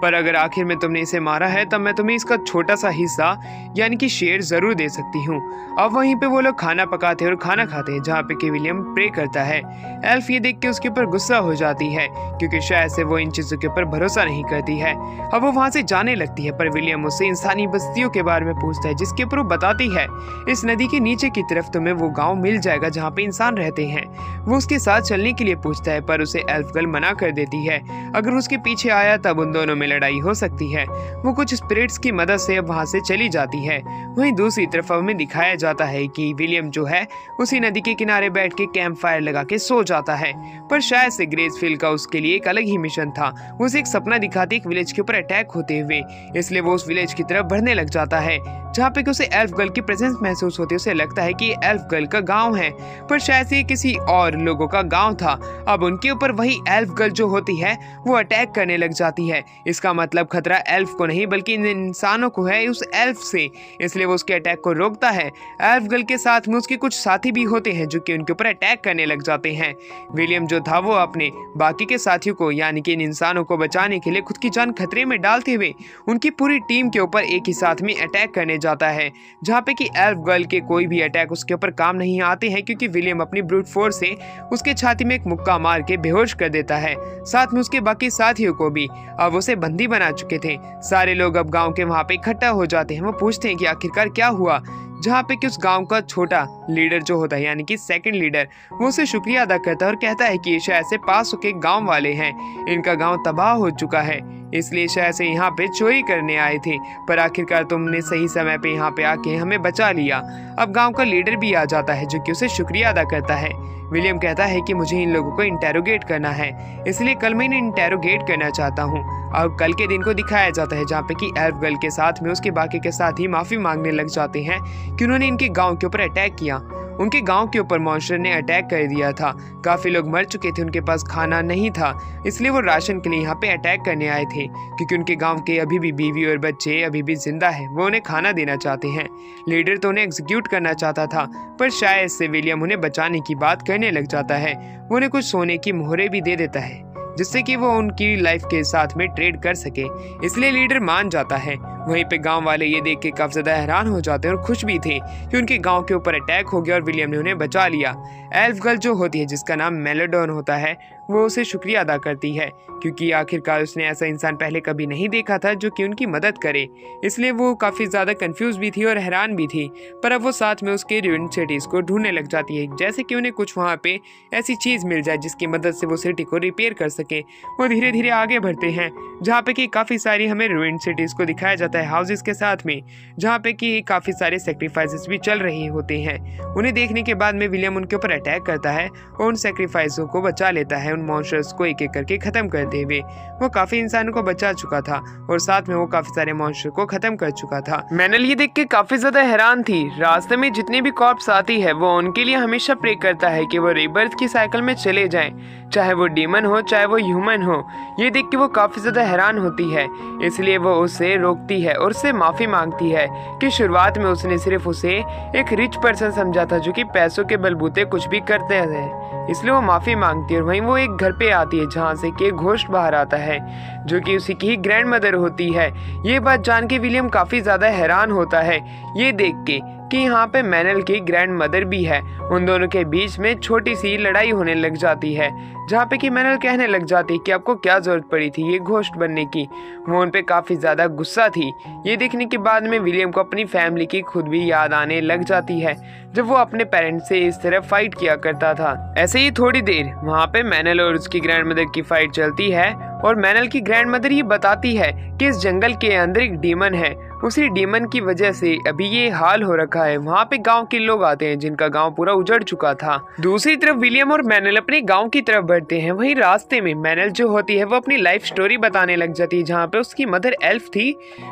पर अगर आखिर में तुमने इसे मारा है तब मैं तुम्हें इसका छोटा सा हिस्सा यानी कि शेयर जरूर दे सकती हूँ। अब वहीं पे वो लोग खाना पकाते और खाना खाते हैं जहाँ पे कि विलियम प्रे करता है। एल्फ ये देख के उसके ऊपर गुस्सा हो जाती है क्योंकि शायद से वो इन चीजों के ऊपर भरोसा नहीं करती है। अब वो वहाँ से जाने लगती है पर विलियम उससे इंसानी बस्तियों के बारे में पूछता है जिसके ऊपर वो बताती है इस नदी के नीचे की तरफ तुम्हें वो गाँव मिल जाएगा जहाँ पे इंसान रहते हैं। वो उसके साथ चलने के लिए पूछता है पर उसे एल्फ गर्ल मना कर देती है। अगर उसके पीछे आया तब उन दोनों में लड़ाई हो सकती है। वो कुछ स्पिरिट्स की मदद से अब वहां से चली जाती है। वहीं दूसरी तरफ हमें दिखाया जाता है कि विलियम जो है उसी नदी के किनारे बैठ के कैंप फायर लगा के सो जाता है पर शायद से ग्रेसफील्ड का उसके लिए एक अलग ही मिशन था। वो उसे एक सपना दिखाती एक विलेज के ऊपर अटैक होते हुए, इसलिए वो उस विलेज की तरफ बढ़ने लग जाता है जहाँ पे उसे एल्फ गर्ल की प्रेजेंस महसूस होती है। उसे लगता है कि ये एल्फ गर्ल का गाँव है पर शायद से किसी और लोगों का गाँव था। अब उनके ऊपर वही एल्फ गर्ल जो होती है वो अटैक करने लग जाती है। इसका मतलब खतरा एल्फ को नहीं बल्कि इन इंसानों को है उस एल्फ से, इसलिए वो उसके अटैक को रोकता है। एल्फ गर्ल के साथ में उसके कुछ साथी भी होते हैं जो कि उनके ऊपर अटैक करने लग जाते हैं। विलियम जो था वो अपने बाकी के साथियों को यानी कि इन इंसानों को बचाने के लिए खुद की जान खतरे में डालते हुए उनकी पूरी टीम के ऊपर एक ही साथ में अटैक करने जाता है जहाँ पे कि एल्फ गर्ल के कोई भी अटैक उसके ऊपर काम नहीं आते हैं क्योंकि विलियम अपनी ब्रूट फोर्स से उसके छाती में एक मुक्का मार के बेहोश कर देता है। साथ में उसके बाकी साथियों को भी अब उसे बंदी बना चुके थे। सारे लोग अब गांव के वहां पे इकट्ठा हो जाते हैं। वो पूछते हैं कि आखिरकार क्या हुआ, जहाँ पे कि उस गांव का छोटा लीडर जो होता है यानी कि सेकंड लीडर वो उसे शुक्रिया अदा करता है और कहता है कि ये शायद से पास के गांव वाले हैं, इनका गांव तबाह हो चुका है इसलिए शायद से यहाँ पे चोरी करने आए थे पर आखिरकार तुमने सही समय पे यहाँ पे आके हमें बचा लिया। अब गांव का लीडर भी आ जाता है जो कि उसे शुक्रिया अदा करता है। विलियम कहता है कि मुझे इन लोगों को इंटेरोगेट करना है इसलिए कल मैं इन्हें इंटेरोगेट करना चाहता हूँ। अब कल के दिन को दिखाया जाता है जहाँ पे कि एल्फ गर्ल के साथ में उसके बाकी के साथ ही माफी मांगने लग जाते हैं कि उन्होंने इनके गांव के ऊपर अटैक किया। उनके गांव के ऊपर मॉन्स्टर ने अटैक कर दिया था, काफी लोग मर चुके थे, उनके पास खाना नहीं था इसलिए वो राशन के लिए यहाँ पे अटैक करने आए थे क्योंकि उनके गांव के अभी भी बीवी और बच्चे अभी भी जिंदा है। वो उन्हें खाना देना चाहते हैं। लीडर तो उन्हें एग्जीक्यूट करना चाहता था पर शायद से विलियम उन्हें बचाने की बात करने लग जाता है। वो उन्हें कुछ सोने की मोहरें भी दे देता है जिससे कि वो उनकी लाइफ के साथ में ट्रेड कर सके, इसलिए लीडर मान जाता है। वहीं पे गांव वाले ये देख के काफी ज्यादा हैरान हो जाते हैं और खुश भी थे कि उनके गांव के ऊपर अटैक हो गया और विलियम ने उन्हें बचा लिया। एल्फ गर्ल जो होती है जिसका नाम मेलोडॉन होता है वो उसे शुक्रिया अदा करती है क्योंकि आखिरकार उसने ऐसा इंसान पहले कभी नहीं देखा था जो कि उनकी मदद करे, इसलिए वो काफी ज्यादा कंफ्यूज भी थी और हैरान भी थी। पर अब वो साथ में उसके रूइंड सिटीज को ढूंढने लग जाती है जैसे कि उन्हें कुछ वहाँ पे ऐसी चीज मिल जाए जिसकी मदद से वो सिटी को रिपेयर कर सके। वो धीरे धीरे आगे बढ़ते हैं जहाँ पे कि काफी सारी हमें रूइंड सिटीज को दिखाया जाता जाता है हाउसेस के साथ में, जहाँ पे कि काफ़ी सारे सेक्रीफाइसेस भी चल रहे होते हैं। उन्हें देखने के बाद में विलियम उनके ऊपर अटैक करता है और उन सेक्रीफाइसों को बचा लेता है, उन मॉन्स्टर्स को एक एक करके ख़त्म करते हुए। वो काफ़ी इंसानों को बचा चुका था और साथ में वो काफ़ी सारे मॉन्स्टर को ख़त्म कर चुका था। मैनल ये देख के काफ़ी ज़्यादा हैरान थी। रास्ते में जितनी भी कॉर्प्स आती है वो उनके लिए हमेशा प्रे करता है कि वो रीबर्थ की साइकिल में चले जाएं, चाहे वो डीमन हो चाहे वो ह्यूमन हो। ये देख के वो काफ़ी ज़्यादा हैरान होती है, इसलिए वो उसे रोकती है और उससे माफ़ी मांगती है कि शुरुआत में उसने सिर्फ उसे एक रिच पर्सन समझा था जो कि पैसों के बलबूते कुछ भी करते हैं, इसलिए वो माफ़ी मांगती है। और वहीं वो एक घर पे आती है जहाँ से कि घोस्ट बाहर आता है जो कि उसी की ही ग्रैंड मदर होती है। ये बात जान के विलियम काफ़ी ज़्यादा हैरान होता है ये देख के कि यहाँ पे मैनल की ग्रैंड मदर भी है। उन दोनों के बीच में छोटी सी लड़ाई होने लग जाती है, जहाँ पे कि मैनल कहने लग जाती है कि आपको क्या जरूरत पड़ी थी ये घोस्ट बनने की। वो उन पे काफ़ी ज़्यादा गुस्सा थी। ये देखने के बाद में विलियम को अपनी फैमिली की खुद भी याद आने लग जाती है, जब वो अपने पेरेंट्स से इस तरह फाइट किया करता था। ऐसे ही थोड़ी देर वहाँ पे मैनल और उसकी ग्रैंड मदर की फाइट चलती है और मैनल की ग्रैंड मदर ये बताती है कि इस जंगल के अंदर एक डीमन है, उसी डीमन की वजह से अभी ये हाल हो रखा है। वहाँ पे गांव के लोग आते हैं जिनका गांव पूरा उजड़ चुका था। दूसरी तरफ विलियम और मैनल अपने गांव की तरफ बढ़ते हैं। वहीं रास्ते में मैनल जो होती है वो अपनी लाइफ स्टोरी बताने लग जाती है, जहाँ पे उसकी मदर एल्फ थी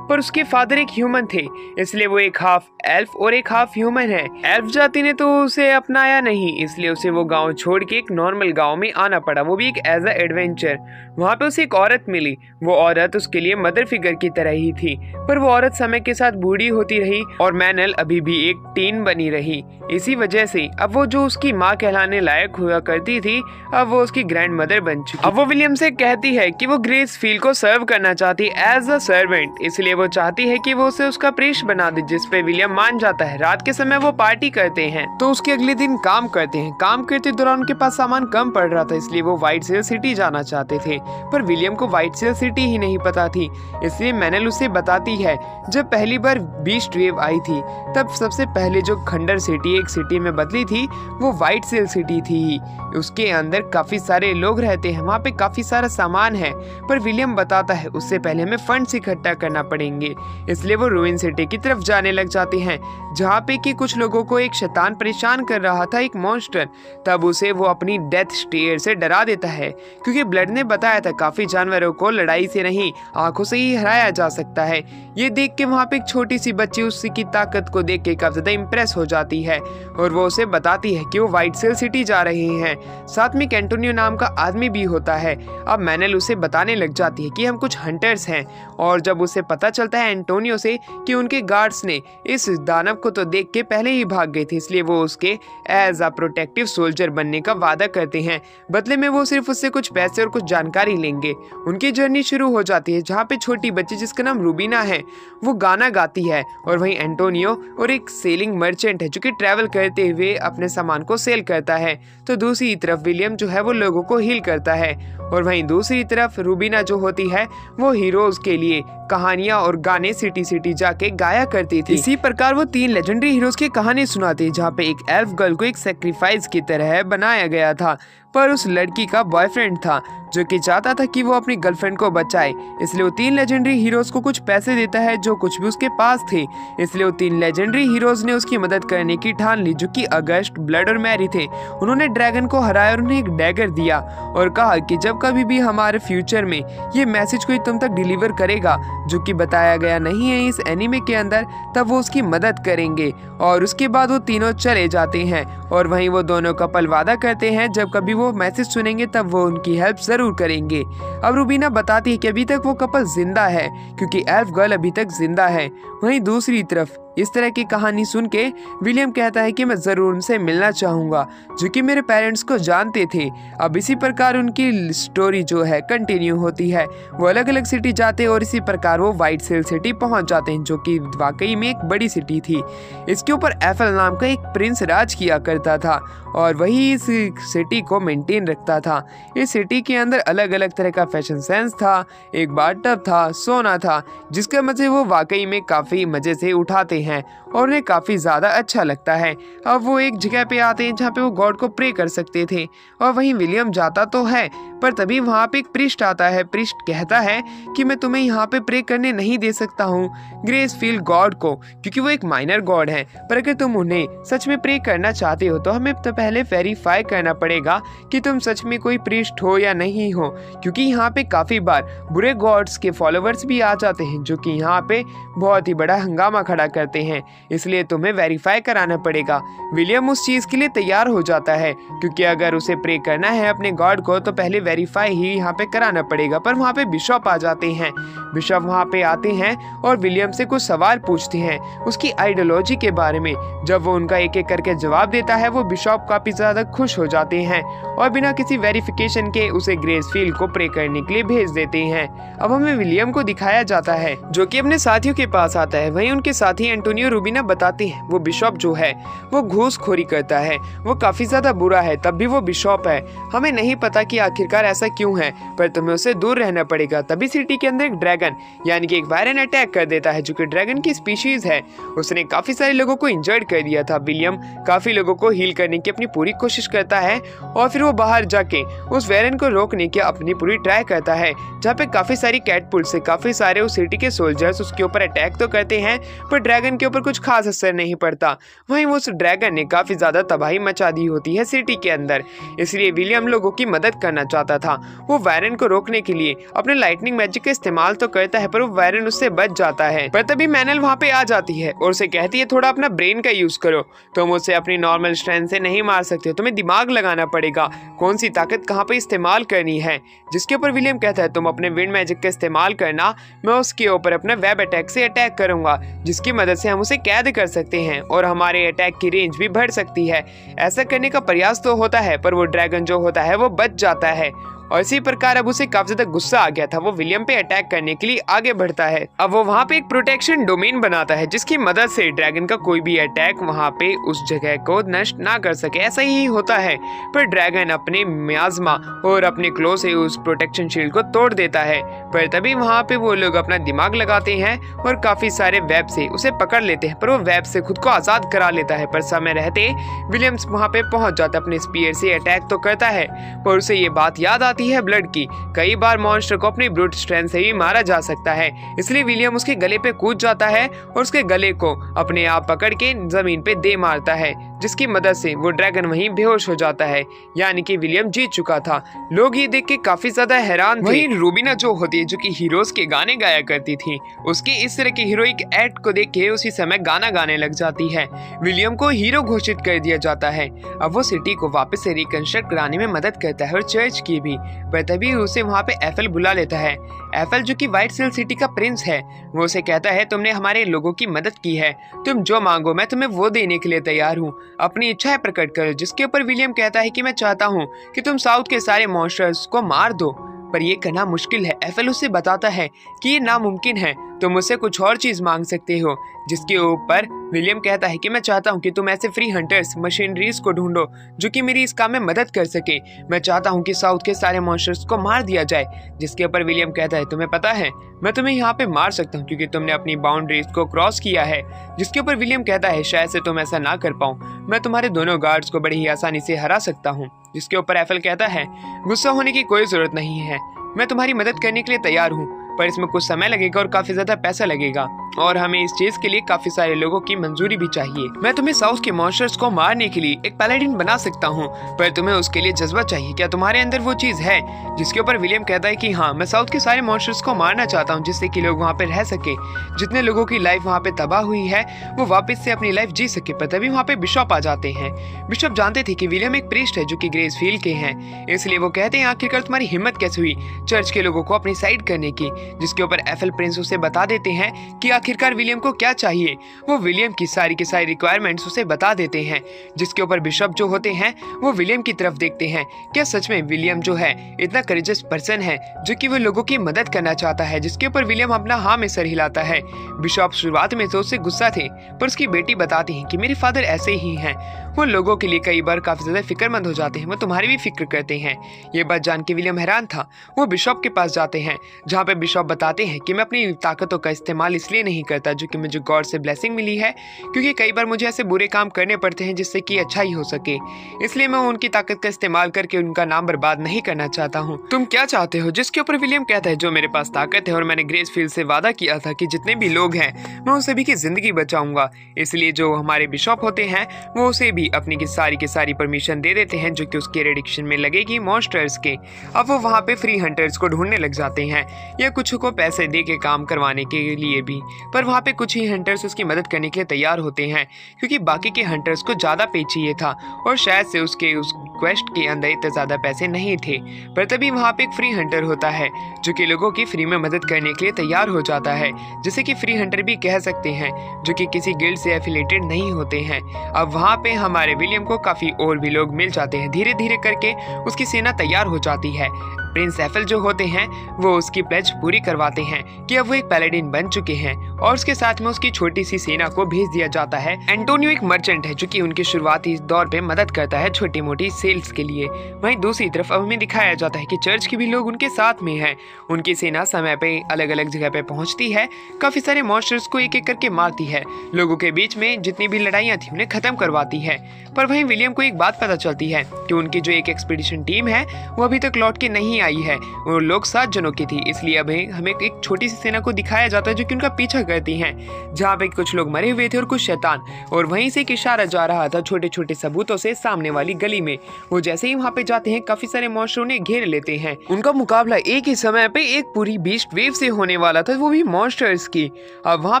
पर उसके फादर एक ह्यूमन थे, इसलिए वो एक हाफ एल्फ और एक हाफ ह्यूमन है। एल्फ जाति ने तो उसे अपनाया नहीं, इसलिए उसे वो गाँव छोड़ के एक नॉर्मल गाँव में आना पड़ा, वो भी एक एज अ एडवेंचर। वहाँ पे उसे एक औरत मिली। वो औरत उसके लिए मदर फिगर की तरह ही थी, पर वो औरत समय के साथ बूढ़ी होती रही और मैनल अभी भी एक टीन बनी रही। इसी वजह से अब वो जो उसकी माँ कहलाने लायक हुआ करती थी, अब वो उसकी ग्रैंड मदर बन चुकी। अब वो विलियम से कहती है कि वो ग्रेस फील्ड को सर्व करना चाहती है एज अ सर्वेंट, इसलिए वो चाहती है कि वो उसे उसका प्रीस्ट बना दे, जिस पे विलियम मान जाता है। रात के समय वो पार्टी करते हैं तो उसके अगले दिन काम करते हैं। काम करते दौरान उनके पास सामान कम पड़ रहा था, इसलिए वो व्हाइट सेल सिटी जाना चाहते थे, पर विलियम को व्हाइट सेल सिटी ही नहीं पता थी। इसलिए मैनल उसे बताती है जब पहली बार बीस्ट वेव आई थी तब सबसे पहले जो खंडर सिटी एक सिटी में बदली थी वो व्हाइट सेल सिटी थी। उसके अंदर काफी सारे लोग रहते हैं, वहाँ पे काफी सारा सामान है, पर विलियम बताता है उससे पहले हमें फंड्स इकट्ठा करना पड़ेंगे। इसलिए वो रूइन सिटी की तरफ जाने लग जाते हैं, जहाँ पे कि कुछ लोगों को एक शैतान परेशान कर रहा था, एक मॉन्स्टर। तब उसे वो अपनी डेथ स्टेयर से डरा देता है, क्योंकि ब्लड ने बताया था काफी जानवरों को लड़ाई से नहीं आंखों से ही हराया जा सकता है। ये देख के वहाँ पे एक छोटी सी बच्ची उसकी ताकत को देख के काफी ज्यादा इम्प्रेस हो जाती है और वो उसे बताती है कि वो व्हाइट सेल सिटी जा रहे हैं। साथ में एंटोनियो नाम का आदमी भी होता है। अब मैनल उसे बताने लग जाती है कि हम कुछ हंटर्स हैं, और जब उसे पता चलता है एंटोनियो से कि उनके गार्ड्स ने इस दानव को तो देख के पहले ही भाग गए थे, इसलिए वो उसके एज अ प्रोटेक्टिव सोल्जर बनने का वादा करते हैं। बदले में वो सिर्फ उससे कुछ पैसे और कुछ जानकारी लेंगे। उनकी जर्नी शुरू हो जाती है, जहाँ पे छोटी बच्ची जिसका नाम रूबीना है वो गाना गाती है, और वहीं एंटोनियो और एक सेलिंग मर्चेंट है जो कि ट्रैवल करते हुए अपने सामान को सेल करता है। तो दूसरी तरफ विलियम जो है वो लोगों को हील करता है, और वहीं दूसरी तरफ रूबीना जो होती है वो हीरोज के लिए कहानियां और गाने सिटी सिटी जाके गाया करती थी। इसी प्रकार वो 3 लेजेंडरी हीरोज की कहानी सुनाती, जहाँ पे एक एल्फ गर्ल को एक सेक्रीफाइस की तरह बनाया गया था, पर उस लड़की का बॉयफ्रेंड था जो कि चाहता था कि वो अपनी गर्लफ्रेंड को बचाए। इसलिए वो 3 लेजेंडरी हीरोज को कुछ पैसे देता है जो कुछ भी उसके पास थे। इसलिए वो 3 लेजेंडरी हीरोज ने उसकी मदद करने की ठान ली, जो कि अगस्ट, ब्लड और मैरी थे। उन्होंने ड्रैगन को हराया और उन्हें एक डैगर दिया और कहा कि जब कभी भी हमारे फ्यूचर में ये मैसेज कोई तुम तक डिलीवर करेगा जो कि बताया गया नहीं है इस एनीमे के अंदर, तब वो उसकी मदद करेंगे। और उसके बाद वो तीनों चले जाते हैं, और वहीं वो दोनों कपल वादा करते हैं जब कभी वो मैसेज सुनेंगे तब वो उनकी हेल्प जरूर करेंगे। अब रूबीना बताती है कि अभी तक वो कपल जिंदा है क्योंकि एल्फ गर्ल अभी तक जिंदा है। वहीं दूसरी तरफ इस तरह की कहानी सुन के विलियम कहता है कि मैं जरूर उनसे मिलना चाहूंगा जो कि मेरे पेरेंट्स को जानते थे। अब इसी प्रकार उनकी स्टोरी जो है कंटिन्यू होती है। वो अलग अलग सिटी जाते हैं और इसी प्रकार वो व्हाइट सेल सिटी पहुंच जाते हैं, जो कि वाकई में एक बड़ी सिटी थी। इसके ऊपर एफल नाम का एक प्रिंस राज किया करता था और वही इस सिटी को मेंटेन रखता था। इस सिटी के अंदर अलग अलग तरह का फैशन सेंस था, एक बाथटब था, सोना था, जिसका मजे वो वाकई में काफी मजे से उठाते हैं और उन्हें काफी ज्यादा अच्छा लगता है। अब वो एक जगह पे आते हैं जहाँ पे वो गॉड को प्रे कर सकते थे, और वहीं विलियम जाता तो है पर तभी वहाँ पे एक प्रीस्ट आता है। प्रीस्ट कहता है कि मैं तुम्हें यहाँ पे प्रे करने नहीं दे सकता हूँ ग्रेसफील्ड गॉड को, क्योंकि वो एक माइनर गॉड है। पर अगर तुम उन्हें सच में प्रे करना चाहते हो तो हमें तो पहले वेरीफाई करना पड़ेगा कि तुम सच में कोई प्रीस्ट हो या नहीं हो, क्योंकि यहाँ पे काफी बार बुरे गॉड्स के फॉलोवर्स भी आ जाते हैं जो कि यहाँ पे बहुत ही बड़ा हंगामा खड़ा करते हैं, इसलिए तुम्हें वेरीफाई कराना पड़ेगा। विलियम उस चीज के लिए तैयार हो जाता है, क्योंकि अगर उसे प्रे करना है अपने गॉड को तो पहले वेरीफाई ही यहाँ पे कराना पड़ेगा। पर वहाँ पे बिशप आ जाते हैं। बिशप वहाँ पे आते हैं और विलियम से कुछ सवाल पूछते हैं उसकी आइडियोलॉजी के बारे में। जब वो उनका एक एक करके जवाब देता है वो बिशप काफी ज्यादा खुश हो जाते हैं और बिना किसी वेरिफिकेशन के उसे ग्रेसफील्ड को प्रे करने के लिए भेज देते हैं। अब हमें विलियम को दिखाया जाता है जो कि अपने साथियों के पास आता है। वहीं उनके साथी एंटोनियो रूबिना बताते हैं वो बिशप जो है वो घूसखोरी करता है, वो काफी ज्यादा बुरा है, तब भी वो बिशप है। हमें नहीं पता कि आखिरकार ऐसा क्यों है, पर तुम्हें उससे दूर रहना पड़ेगा। तभी सिटी के अंदर एक ड्रैगन यानी कि एक वायरन अटैक कर देता है जो कि ड्रैगन की स्पीशीज है। उसने काफी सारे लोगों को इंजर्ड कर दिया था। विलियम काफी लोगों को हील करने की अपनी पूरी कोशिश करता है और फिर वो बाहर जाके उस वायरन को रोकने की अपनी पूरी ट्राई करता है, जहाँ पे काफी सारी कैटपुल से काफी सारे उस सिटी के सोल्जर्स उसके ऊपर अटैक तो करते हैं पर ड्रैगन के ऊपर कुछ खास असर नहीं पड़ता। वहीं उस ड्रैगन ने काफी ज्यादा तबाही मचा दी होती है सिटी के अंदर, इसलिए विलियम लोगों की मदद करना चाहता था। वो वायरन को रोकने के लिए अपने लाइटनिंग मैजिक का इस्तेमाल तो करता है पर वो वायरन उससे बच जाता है। पर तभी मैनल वहाँ पे आ जाती है और उसे कहती है थोड़ा अपना ब्रेन का यूज करो, तुम उसे अपनी नॉर्मल स्ट्रेंथ से नहीं मार सकते, तुम्हें दिमाग लगाना पड़ेगा कौन सी ताकत कहाँ पे इस्तेमाल करनी है। जिसके ऊपर विलियम कहता है तुम अपने विंड मैजिक का इस्तेमाल करना, मैं उसके ऊपर अपने वेब अटैक से अटैक करूंगा जिसकी मदद से हम उसे कैद कर सकते हैं और हमारे अटैक की रेंज भी बढ़ सकती है। ऐसा करने का प्रयास तो होता है पर वो ड्रैगन जो होता है वो बच जाता है और इसी प्रकार अब उसे काफी ज्यादा गुस्सा आ गया था। वो विलियम पे अटैक करने के लिए आगे बढ़ता है। अब वो वहाँ पे एक प्रोटेक्शन डोमेन बनाता है जिसकी मदद से ड्रैगन का कोई भी अटैक वहाँ पे उस जगह को नष्ट ना कर सके। ऐसा ही होता है पर ड्रैगन अपने मियाज़मा और अपने क्लो से उस प्रोटेक्शन शील्ड को तोड़ देता है। पर तभी वहाँ पे वो लोग अपना दिमाग लगाते हैं और काफी सारे वेब से उसे पकड़ लेते हैं, पर वो वेब से खुद को आजाद करा लेता है। पर समय रहते विलियम्स वहाँ पे पहुंच जाता है, अपने स्पीयर से अटैक तो करता है पर उसे ये बात याद आती है ब्लड की। कई बार मॉन्स्टर को अपनी ब्रूट स्ट्रेंथ से ही मारा जा सकता है, इसलिए विलियम उसके गले पे कूद जाता है और उसके गले को अपने आप पकड़ के जमीन पे दे मारता है, जिसकी मदद से वो ड्रैगन वहीं बेहोश हो जाता है। यानी कि विलियम जीत चुका था। लोग ये देख के काफी ज्यादा हैरान थे। वहीं रूबिना जो होती है जो कि हीरोज के गाने गाया करती थी, उसके इस तरह के हीरोइक एक्ट को देख के उसी समय गाना गाने लग जाती है। विलियम को हीरो घोषित कर दिया जाता है। अब वो सिटी को वापस से रिकंस्ट्रक्ट कराने में मदद करता है और चर्च की भी। पर तभी उसे वहाँ पे एफएल बुला लेता है। एफएल जो कि व्हाइट सेल सिटी का प्रिंस है, वो उसे कहता है तुमने हमारे लोगों की मदद की है, तुम जो मांगो मैं तुम्हें वो देने के लिए तैयार हूँ, अपनी इच्छाएं प्रकट करो। जिसके ऊपर विलियम कहता है कि मैं चाहता हूँ कि तुम साउथ के सारे मॉन्स्टर्स को मार दो, पर ये करना मुश्किल है। एफएल उससे बताता है कि ये नामुमकिन है, तुम मुझसे कुछ और चीज मांग सकते हो। जिसके ऊपर विलियम कहता है कि मैं चाहता हूँ कि तुम ऐसे फ्री हंटर्स मशीनरीज को ढूंढो जो कि मेरी इस काम में मदद कर सके। मैं चाहता हूँ कि साउथ के सारे मॉन्स्टर्स को मार दिया जाए। जिसके ऊपर विलियम कहता है तुम्हें पता है मैं तुम्हें यहाँ पे मार सकता हूँ क्योंकि तुमने अपनी बाउंड्रीज को क्रॉस किया है। जिसके ऊपर विलियम कहता है शायद से तुम ऐसा ना कर पाऊँ, मैं तुम्हारे दोनों गार्ड्स को बड़ी ही आसानी से हरा सकता हूँ। जिसके ऊपर एफएल कहता है गुस्सा होने की कोई जरूरत नहीं है, मैं तुम्हारी मदद करने के लिए तैयार हूँ, पर इसमें कुछ समय लगेगा और काफी ज्यादा पैसा लगेगा और हमें इस चीज के लिए काफी सारे लोगों की मंजूरी भी चाहिए। मैं तुम्हें साउथ के मॉन्स्टर्स को मारने के लिए एक पैलेडिन बना सकता हूँ, पर तुम्हें उसके लिए जज्बा चाहिए। क्या तुम्हारे अंदर वो चीज है? जिसके ऊपर विलियम कहता है कि हाँ, मैं साउथ के सारे मॉन्स्टर्स को मारना चाहता हूँ जिससे कि लोग वहाँ पे रह सके, जितने लोगों की लाइफ वहाँ पे तबाह हुई है वो वापस से अपनी लाइफ जी सके। पर तभी वहाँ पे बिशप आ जाते हैं। बिशप जानते थे कि विलियम एक प्रीस्ट है जो कि ग्रेसफील्ड के हैं, इसलिए वो कहते हैं आखिरकार तुम्हारी हिम्मत कैसे हुई चर्च के लोगों को अपनी साइड करने की। जिसके ऊपर एफएल प्रिंस उसे बता देते हैं कि आखिरकार विलियम को क्या चाहिए। वो विलियम की सारी रिक्वायरमेंट्स उसे बता देते हैं। जिसके ऊपर बिशप जो होते हैं वो विलियम की तरफ देखते हैं, क्या सच में विलियम जो है इतना करेजियस पर्सन है जो कि वो लोगों की मदद करना चाहता है। जिसके ऊपर विलियम अपना हाँ में सर हिलाता है। बिशप शुरुआत में तो उससे गुस्सा थे, पर उसकी बेटी बताती है कि मेरे फादर ऐसे ही हैं, वो लोगों के लिए कई बार काफी ज्यादा फिक्रमंद हो जाते हैं, वो तुम्हारी भी फिक्र करते हैं। ये बात जान के विलियम हैरान था। वो बिशप के पास जाते हैं जहाँ पे बिशप बताते हैं कि मैं अपनी ताकतों का इस्तेमाल इसलिए नहीं करता, जो कि मुझे गॉड से ब्लेसिंग मिली है, क्योंकि कई बार मुझे ऐसे बुरे काम करने पड़ते हैं जिससे कि अच्छा ही हो सके। इसलिए मैं उनकी ताकत का इस्तेमाल करके उनका नाम बर्बाद नहीं करना चाहता हूँ। तुम क्या चाहते हो? जिसके ऊपर विलियम कहता है, जो मेरे पास ताकत है और मैंने ग्रेसफील्ड से वादा किया था कि जितने भी लोग हैं मैं उन सभी की जिंदगी बचाऊंगा। इसलिए जो हमारे बिशप होते हैं वो उसे भी अपनी की सारी परमिशन दे देते हैं, जो कि उसके रेडिक्शन में लगेगी मॉन्स्टर्स के। अब वो वहाँ पे फ्री हंटर्स को ढूंढने लग जाते हैं, या कुछ को पैसे दे के काम करवाने के लिए भी। पर वहाँ पे कुछ ही हंटर्स उसकी मदद करने के लिए तैयार होते हैं, क्योंकि बाकी के हंटर्स को ज़्यादा पे चाहिए था और शायद से उसके उस क्वेस्ट के अंदर इतने ज़्यादा पैसे नहीं थे। पर तभी वहाँ पे एक फ्री हंटर होता है जो कि लोगों की फ्री में मदद करने के लिए तैयार हो जाता है, जिसे कि फ्री हंटर भी कह सकते हैं, जो कि किसी गिल्ड से एफिलेटेड नहीं होते हैं। अब वहाँ पे हमारे विलियम को काफ़ी और भी लोग मिल जाते हैं। धीरे धीरे करके उसकी सेना तैयार हो जाती है। प्रिंस एफल जो होते हैं वो उसकी प्लेज पूरी करवाते हैं कि अब वो एक पैलेडिन बन चुके हैं, और उसके साथ में उसकी छोटी सी सेना को भेज दिया जाता है। एंटोनियो एक मर्चेंट है जो कि उनके शुरुआती दौर पे मदद करता है छोटी मोटी सेल्स के लिए। वहीं दूसरी तरफ अब हमें दिखाया जाता है कि चर्च के भी लोग उनके साथ में हैं। उनकी सेना समय पे अलग अलग जगह पे पहुंचती है, काफी सारे मॉन्स्टर्स को एक एक करके मारती है, लोगों के बीच में जितनी भी लड़ाइयाँ थी उन्हें खत्म करवाती है। पर वहीं विलियम को एक बात पता चलती है कि उनकी जो एक एक्सपीडिशन टीम है वो अभी तक लौट के नहीं आई है। वो लोग 7 जनों की थी, इसलिए अब हमें एक छोटी सी सेना को दिखाया जाता है जो कि उनका पीछा करती हैं, जहाँ पे कुछ लोग मरे हुए थे और कुछ शैतान। और वहीं से एक इशारा जा रहा था छोटे छोटे सबूतों से सामने वाली गली में। वो जैसे ही वहाँ पे जाते हैं काफी सारे मॉन्स्टर उन्हें घेर लेते हैं। उनका मुकाबला एक ही समय पे एक पूरी बीस्ट वेव से होने वाला था, वो भी मॉन्स्टर्स की। अब वहाँ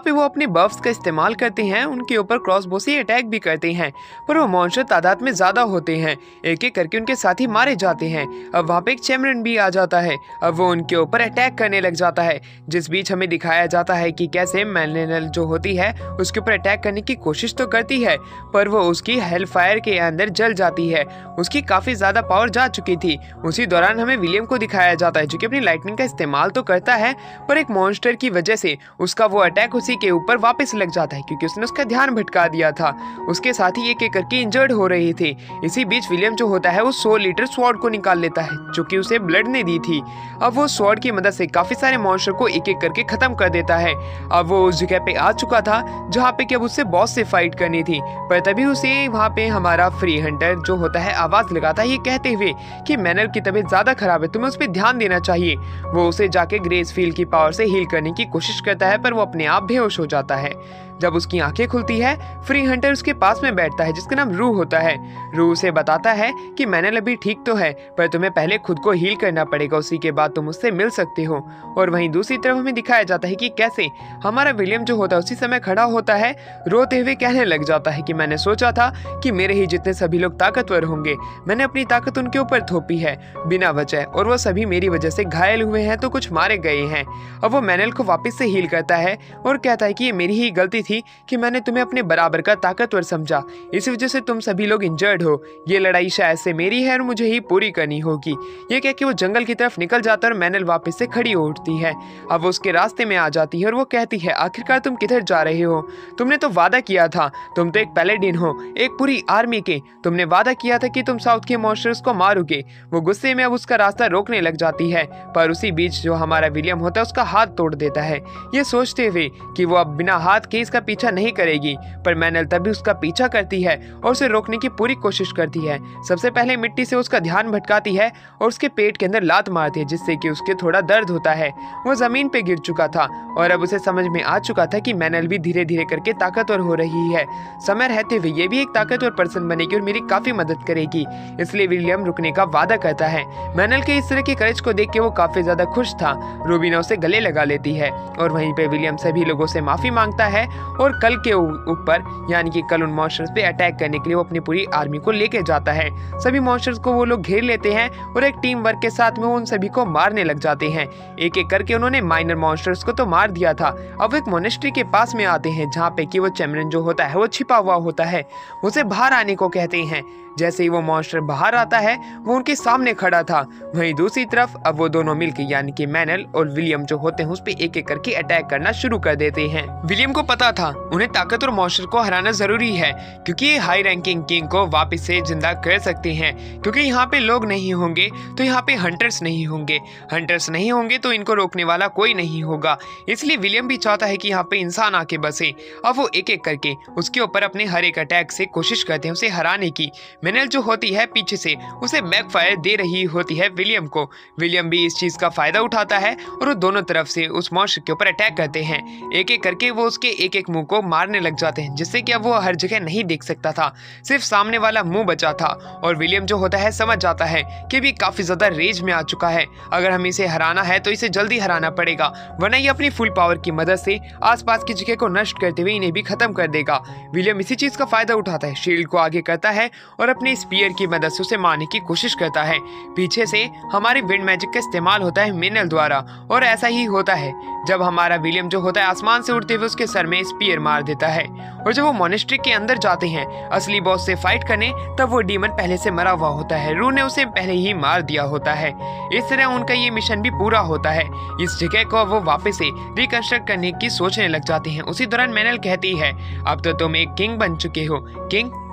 पे वो अपने बफ्स का इस्तेमाल करते हैं, उनके ऊपर क्रॉसबो से अटैक भी करते हैं, पर वो मॉन्स्टर तादाद में ज्यादा होते हैं, एक एक करके उनके साथी मारे जाते हैं। अब वहाँ पे एक चैमरन भी आ जाता है, अब वो उनके ऊपर अटैक करने लग जाता है, जिस बीच हमें दिखाया जाता है कि कैसे मैलेनल जो होती है उसके ऊपर अटैक करने की कोशिश तो करती है, पर वो उसकी हेलफायर के अंदर जल जाती है। उसकी काफी ज्यादा पावर जा चुकी थी। उसी दौरान हमें विलियम को दिखाया जाता है जो कि अपनी लाइटनिंग का इस्तेमाल तो करता है, पर एक मॉन्स्टर की वजह से उसका वो अटैक उसी के ऊपर वापस लग जाता है, क्योंकि उसने उसका ध्यान भटका दिया था। उसके साथ ही एक एक करके इंजर्ड हो रही थी। इसी बीच विलियम जो होता है वो 100 लीटर स्वॉर्ड को निकाल लेता है जो कि उसे ब्लड ने दी थी। अब वो स्वॉर्ड की मदद से काफी सारे मॉन्स्टर को एक एक करके खत्म कर देता है। अब वो उस जगह पे आ चुका था जहाँ पे कि अब उससे बॉस से फाइट करनी थी, पर तभी उसे वहाँ पे हमारा फ्री हंटर जो होता है आवाज लगाता है, ये कहते हुए कि मैनल की तबीयत ज्यादा खराब है, तुम्हें उस पर ध्यान देना चाहिए। वो उसे जाके ग्रेसफील्ड की पावर से हील करने की कोशिश करता है, पर वो अपने आप बेहोश हो जाता है। जब उसकी आंखें खुलती है, फ्री हंटर उसके पास में बैठता है जिसका नाम रू होता है। रू उसे बताता है कि मैनल अभी ठीक तो है, पर तुम्हें पहले खुद को हील करना पड़ेगा, उसी के बाद तुम उससे मिल सकते हो। और वहीं दूसरी तरफ हमें दिखाया जाता है कि कैसे हमारा विलियम जो होता है उसी समय खड़ा होता है, रोते हुए कहने लग जाता है कि मैंने सोचा था कि मेरे ही जितने सभी लोग ताकतवर होंगे, मैंने अपनी ताकत उनके ऊपर थोपी है बिना वजह, और वो सभी मेरी वजह से घायल हुए हैं तो कुछ मारे गए हैं। अब वो मैनल को वापस से हील करता है और कहता है कि ये मेरी ही गलती थी कि मैंने तुम्हें अपने बराबर का ताकतवर समझा, इस वजह से तुम सभी लोग इंजर्ड हो। ये लड़ाई शायद से मेरी है और मुझे ही पूरी करनी होगी। ये कह के वो जंगल की तरफ निकल जाता है और मैनल वापस से खड़ी हो उठती है। अब वो उसके रास्ते में आ जाती है और वो कहती है, आखिरकार तुम किधर जा रहे हो? तुमने तो वादा किया था, तुम तो एक पैलेडिन हो, एक पूरी आर्मी के, तुमने वादा किया था कि तुम साउथ के मॉन्स्टर्स को मारोगे। वो गुस्से में अब उसका रास्ता रोकने लग जाती है, पर उसी बीच जो हमारा विलियम होता है उसका हाथ तोड़ देता है, ये सोचते हुए कि वो अब बिना हाथ के इसका पीछा नहीं करेगी। पर मैनल तभी उसका पीछा करती है और उसे रोकने की पूरी कोशिश करती है। सबसे पहले मिट्टी से उसका ध्यान भटकाती है और उसके पेट के अंदर लात मारती है, जिससे कि उसके थोड़ा दर्द होता है। वो जमीन पे गिर चुका था और अब उसे समझ में आ चुका था कि मैनल भी धीरे धीरे करके ताकतवर हो रही है। समय रहते हुए ये भी एक ताकतवर पर्सन बनेगी और मेरी काफी मदद करेगी, इसलिए विलियम रुकने का वादा करता है। मैनल के इस तरह के करेज को देख के वो काफी ज्यादा खुश था। रूबीना उसे गले लगा लेती है और वहीं पे विलियम सभी लोगों से माफी मांगता है और कल के ऊपर यानी कि कल उन मॉन्स्टर्स पे अटैक करने के लिए वो अपनी पूरी आर्मी को लेके जाता है। सभी मॉन्स्टर्स को वो लोग घेर लेते हैं और एक टीम वर्क के साथ में वो उन सभी को मारने लग जाते हैं। एक एक करके उन्होंने माइनर मॉन्स्टर्स को तो मार दिया था। अब एक मोनेस्ट्री के पास में आते हैं जहाँ पे कि वो चैमरन जो होता है वो छिपा हुआ होता है, उसे बाहर आने को कहते हैं। जैसे ही वो मॉन्स्टर बाहर आता है वो उनके सामने खड़ा था। वहीं दूसरी तरफ अब वो दोनों मिलकर यानी कि मैनल और विलियम जो होते हैं उस पे एक एक करके अटैक करना शुरू कर देते हैं। विलियम को पता था उन्हें ताकतवर मॉन्स्टर को हराना जरूरी है, क्योंकि ये हाई रैंकिंग किंग को वापस से जिंदा कर सकते हैं। क्योंकि यहाँ पे लोग नहीं होंगे तो यहाँ पे हंटर्स नहीं होंगे, हंटर्स नहीं होंगे तो इनको रोकने वाला कोई नहीं होगा। इसलिए विलियम भी चाहता है कि यहाँ पे इंसान आके बसे। अब वो एक एक करके उसके ऊपर अपने हर एक अटैक से कोशिश करते हैं उसे हराने की। मैनल जो होती है पीछे से उसे बैकफायर दे रही होती है विलियम को। विलियम भी इस चीज का फायदा उठाता है और वो दोनों तरफ से उस मॉन्स्टर के ऊपर अटैक करते हैं। एक एक करके वो उसके एक एक मुंह को मारने लग जाते हैं, जिससे कि अब वो हर जगह नहीं देख सकता था, सिर्फ सामने वाला मुंह बचा था। और विलियम जो होता है समझ जाता है कि भी काफी ज्यादा रेज में आ चुका है। अगर हमें इसे हराना है तो इसे जल्दी हराना पड़ेगा, वरना ये अपनी फुल पावर की मदद से आसपास की जगह को नष्ट करते हुए इन्हें भी खत्म कर देगा। विलियम इसी चीज का फायदा उठाता है, शील्ड को आगे करता है और अपने स्पीयर की मदद से उसे मारने की कोशिश करता है। पीछे से हमारे विंड मैजिक का इस्तेमाल होता है मैनल द्वारा, और ऐसा ही होता है जब हमारा विलियम जो होता है आसमान से उड़ते हुए उसके सर में स्पीयर मार देता है। और जब वो मोनेस्ट्री के अंदर जाते हैं असली बॉस से फाइट करने, तब वो डीमन पहले से मरा हुआ होता है, रू ने उसे पहले ही मार दिया होता है। इस तरह उनका ये मिशन भी पूरा होता है। इस जगह को वो वापस से रिकंस्ट्रक्ट करने की सोचने लग जाते हैं। उसी दौरान मैनल कहती है, अब तो तुम एक किंग बन चुके हो।